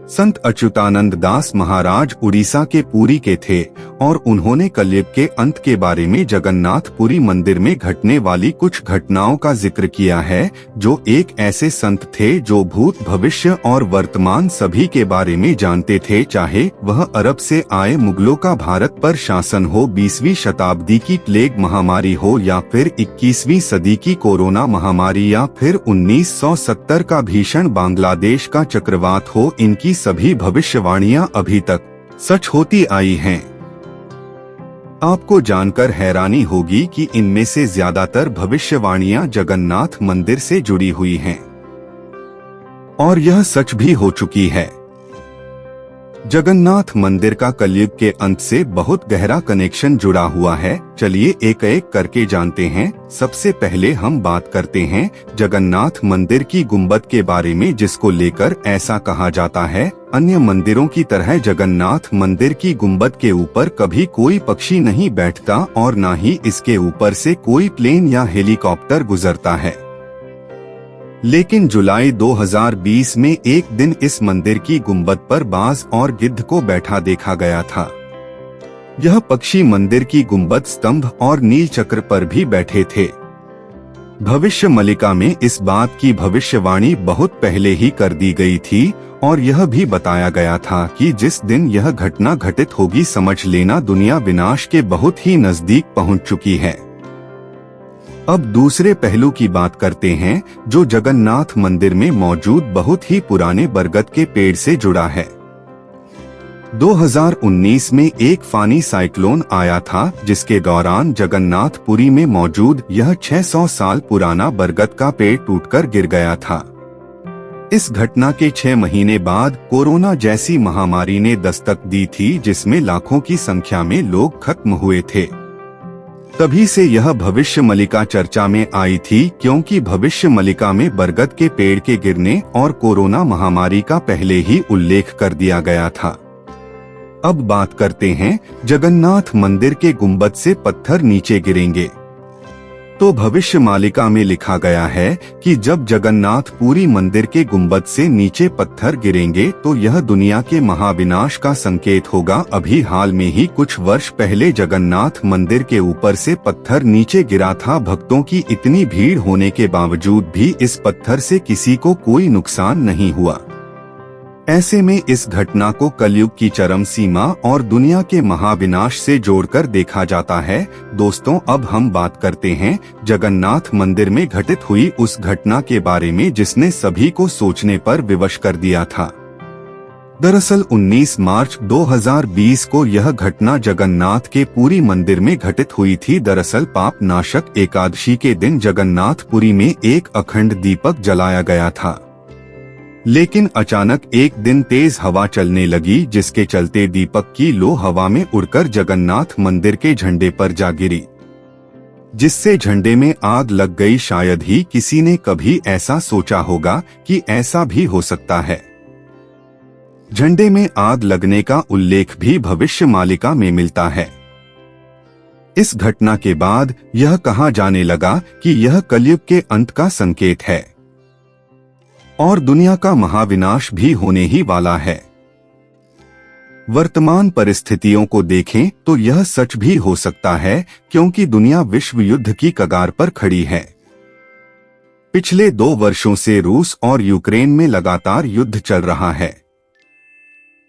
संत अच्युतानंद दास महाराज उड़ीसा के पुरी के थे और उन्होंने कलयुग के अंत के बारे में जगन्नाथ पुरी मंदिर में घटने वाली कुछ घटनाओं का जिक्र किया है। जो एक ऐसे संत थे जो भूत, भविष्य और वर्तमान सभी के बारे में जानते थे, चाहे वह अरब से आए मुगलों का भारत पर शासन हो, 20वीं शताब्दी की प्लेग महामारी हो, या फिर 21वीं सदी की कोरोना महामारी, या फिर 1970 का भीषण बांग्लादेश का चक्रवात हो। इनकी सभी भविष्यवाणियां अभी तक सच होती आई हैं। आपको जानकर हैरानी होगी कि इनमें से ज्यादातर भविष्यवाणियां जगन्नाथ मंदिर से जुड़ी हुई हैं, और यह सच भी हो चुकी है। जगन्नाथ मंदिर का कलयुग के अंत से बहुत गहरा कनेक्शन जुड़ा हुआ है। चलिए एक एक करके जानते हैं। सबसे पहले हम बात करते हैं जगन्नाथ मंदिर की गुंबद के बारे में, जिसको लेकर ऐसा कहा जाता है, अन्य मंदिरों की तरह जगन्नाथ मंदिर की गुंबद के ऊपर कभी कोई पक्षी नहीं बैठता और न ही इसके ऊपर से कोई प्लेन या हेलीकॉप्टर गुजरता है। लेकिन जुलाई 2020 में एक दिन इस मंदिर की गुंबद पर बाज और गिद्ध को बैठा देखा गया था। यह पक्षी मंदिर की गुंबद, स्तंभ और नील चक्र पर भी बैठे थे। भविष्य मलिका में इस बात की भविष्यवाणी बहुत पहले ही कर दी गई थी और यह भी बताया गया था कि जिस दिन यह घटना घटित होगी, समझ लेना दुनिया विनाश के बहुत ही नजदीक पहुंच चुकी है। अब दूसरे पहलू की बात करते हैं, जो जगन्नाथ मंदिर में मौजूद बहुत ही पुराने बरगद के पेड़ से जुड़ा है। 2019 में एक फानी साइक्लोन आया था, जिसके दौरान जगन्नाथ पुरी में मौजूद यह 600 साल पुराना बरगद का पेड़ टूटकर गिर गया था। इस घटना के 6 महीने बाद कोरोना जैसी महामारी ने दस्तक दी थी, जिसमें लाखों की संख्या में लोग खत्म हुए थे। तभी से यह भविष्य मलिका चर्चा में आई थी, क्योंकि भविष्य मलिका में बरगद के पेड़ के गिरने और कोरोना महामारी का पहले ही उल्लेख कर दिया गया था। अब बात करते हैं जगन्नाथ मंदिर के गुंबद से पत्थर नीचे गिरेंगे। तो भविष्य मालिका में लिखा गया है कि जब जगन्नाथ पुरी मंदिर के गुंबद से नीचे पत्थर गिरेंगे तो यह दुनिया के महाविनाश का संकेत होगा। अभी हाल में ही कुछ वर्ष पहले जगन्नाथ मंदिर के ऊपर से पत्थर नीचे गिरा था। भक्तों की इतनी भीड़ होने के बावजूद भी इस पत्थर से किसी को कोई नुकसान नहीं हुआ। ऐसे में इस घटना को कलयुग की चरम सीमा और दुनिया के महाविनाश से जोड़कर देखा जाता है। दोस्तों, अब हम बात करते हैं जगन्नाथ मंदिर में घटित हुई उस घटना के बारे में, जिसने सभी को सोचने पर विवश कर दिया था। दरअसल 19 मार्च 2020 को यह घटना जगन्नाथ के पुरी मंदिर में घटित हुई थी। दरअसल पाप नाशक एकादशी के दिन जगन्नाथ पुरी में एक अखंड दीपक जलाया गया था, लेकिन अचानक एक दिन तेज हवा चलने लगी, जिसके चलते दीपक की लो हवा में उड़कर जगन्नाथ मंदिर के झंडे पर जा गिरी। जिससे झंडे में आग लग गई। शायद ही किसी ने कभी ऐसा सोचा होगा कि ऐसा भी हो सकता है। झंडे में आग लगने का उल्लेख भी भविष्यवाणी में मिलता है। इस घटना के बाद यह कहा जाने लगा कि यह कलयुग के अंत का संकेत है और दुनिया का महाविनाश भी होने ही वाला है। वर्तमान परिस्थितियों को देखें तो यह सच भी हो सकता है, क्योंकि दुनिया विश्व युद्ध की कगार पर खड़ी है। पिछले 2 वर्षों से रूस और यूक्रेन में लगातार युद्ध चल रहा है,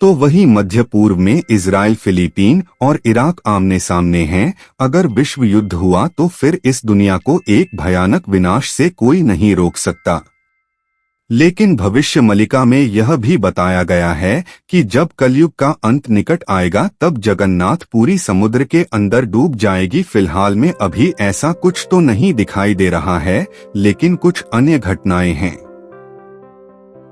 तो वहीं मध्य पूर्व में इजराइल, फिलीपीन और इराक आमने सामने हैं। अगर विश्व युद्ध हुआ तो फिर इस दुनिया को एक भयानक विनाश से कोई नहीं रोक सकता। लेकिन भविष्यवाणी में यह भी बताया गया है कि जब कलयुग का अंत निकट आएगा तब जगन्नाथ पुरी समुद्र के अंदर डूब जाएगी। फिलहाल में अभी ऐसा कुछ तो नहीं दिखाई दे रहा है, लेकिन कुछ अन्य घटनाएं हैं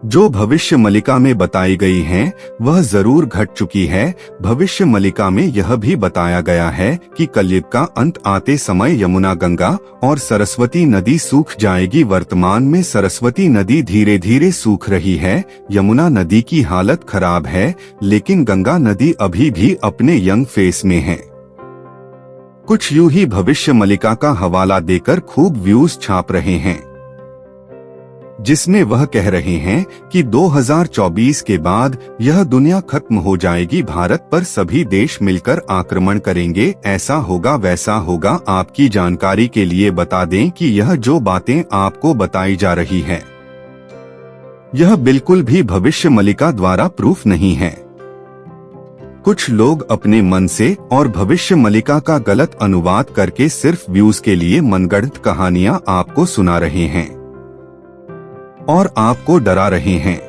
जो भविष्यवाणी में बताई गई हैं, वह जरूर घट चुकी है। भविष्यवाणी में यह भी बताया गया है कि कलयुग का अंत आते समय यमुना, गंगा और सरस्वती नदी सूख जाएगी। वर्तमान में सरस्वती नदी धीरे धीरे सूख रही है, यमुना नदी की हालत खराब है, लेकिन गंगा नदी अभी भी अपने यंग फेस में है। कुछ यूं ही भविष्यवाणी का हवाला देकर खूब व्यूज छाप रहे हैं, जिसमें वह कह रहे हैं कि 2024 के बाद यह दुनिया खत्म हो जाएगी, भारत पर सभी देश मिलकर आक्रमण करेंगे, ऐसा होगा वैसा होगा। आपकी जानकारी के लिए बता दें कि यह जो बातें आपको बताई जा रही है, यह बिल्कुल भी भविष्यवाणी द्वारा प्रूफ नहीं है। कुछ लोग अपने मन से और भविष्यवाणी का गलत अनुवाद करके सिर्फ व्यूज के लिए मनगढ़ंत कहानियां आपको सुना रहे हैं और आपको डरा रहे हैं।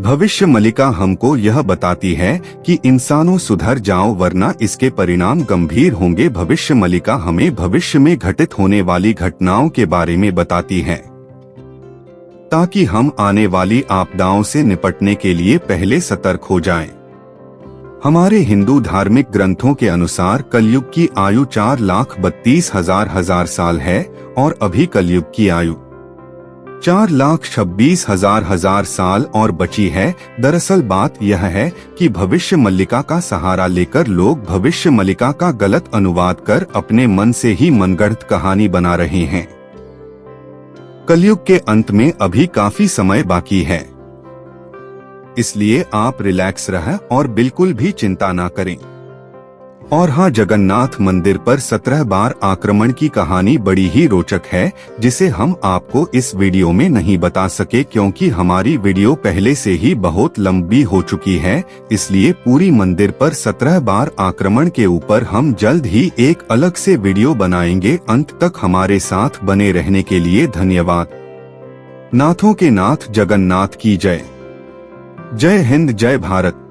भविष्यवाणी हमको यह बताती है कि इंसानों सुधर जाओ, वरना इसके परिणाम गंभीर होंगे। भविष्यवाणी हमें भविष्य में घटित होने वाली घटनाओं के बारे में बताती है, ताकि हम आने वाली आपदाओं से निपटने के लिए पहले सतर्क हो जाएं। हमारे हिंदू धार्मिक ग्रंथों के अनुसार कलयुग की आयु 4,32,000 साल है और अभी कलयुग की आयु 4,26,000 साल और बची है। दरअसल बात यह है कि भविष्यवाणी का सहारा लेकर लोग भविष्यवाणी का गलत अनुवाद कर अपने मन से ही मनगढ़ंत कहानी बना रहे हैं। कलयुग के अंत में अभी काफी समय बाकी है, इसलिए आप रिलैक्स रहें और बिल्कुल भी चिंता ना करें। और हाँ, जगन्नाथ मंदिर पर 17 बार आक्रमण की कहानी बड़ी ही रोचक है, जिसे हम आपको इस वीडियो में नहीं बता सके, क्योंकि हमारी वीडियो पहले से ही बहुत लंबी हो चुकी है। इसलिए पूरी मंदिर पर 17 बार आक्रमण के ऊपर हम जल्द ही एक अलग से वीडियो बनाएंगे। अंत तक हमारे साथ बने रहने के लिए धन्यवाद। नाथों के नाथ जगन्नाथ की जय। जय हिंद, जय भारत।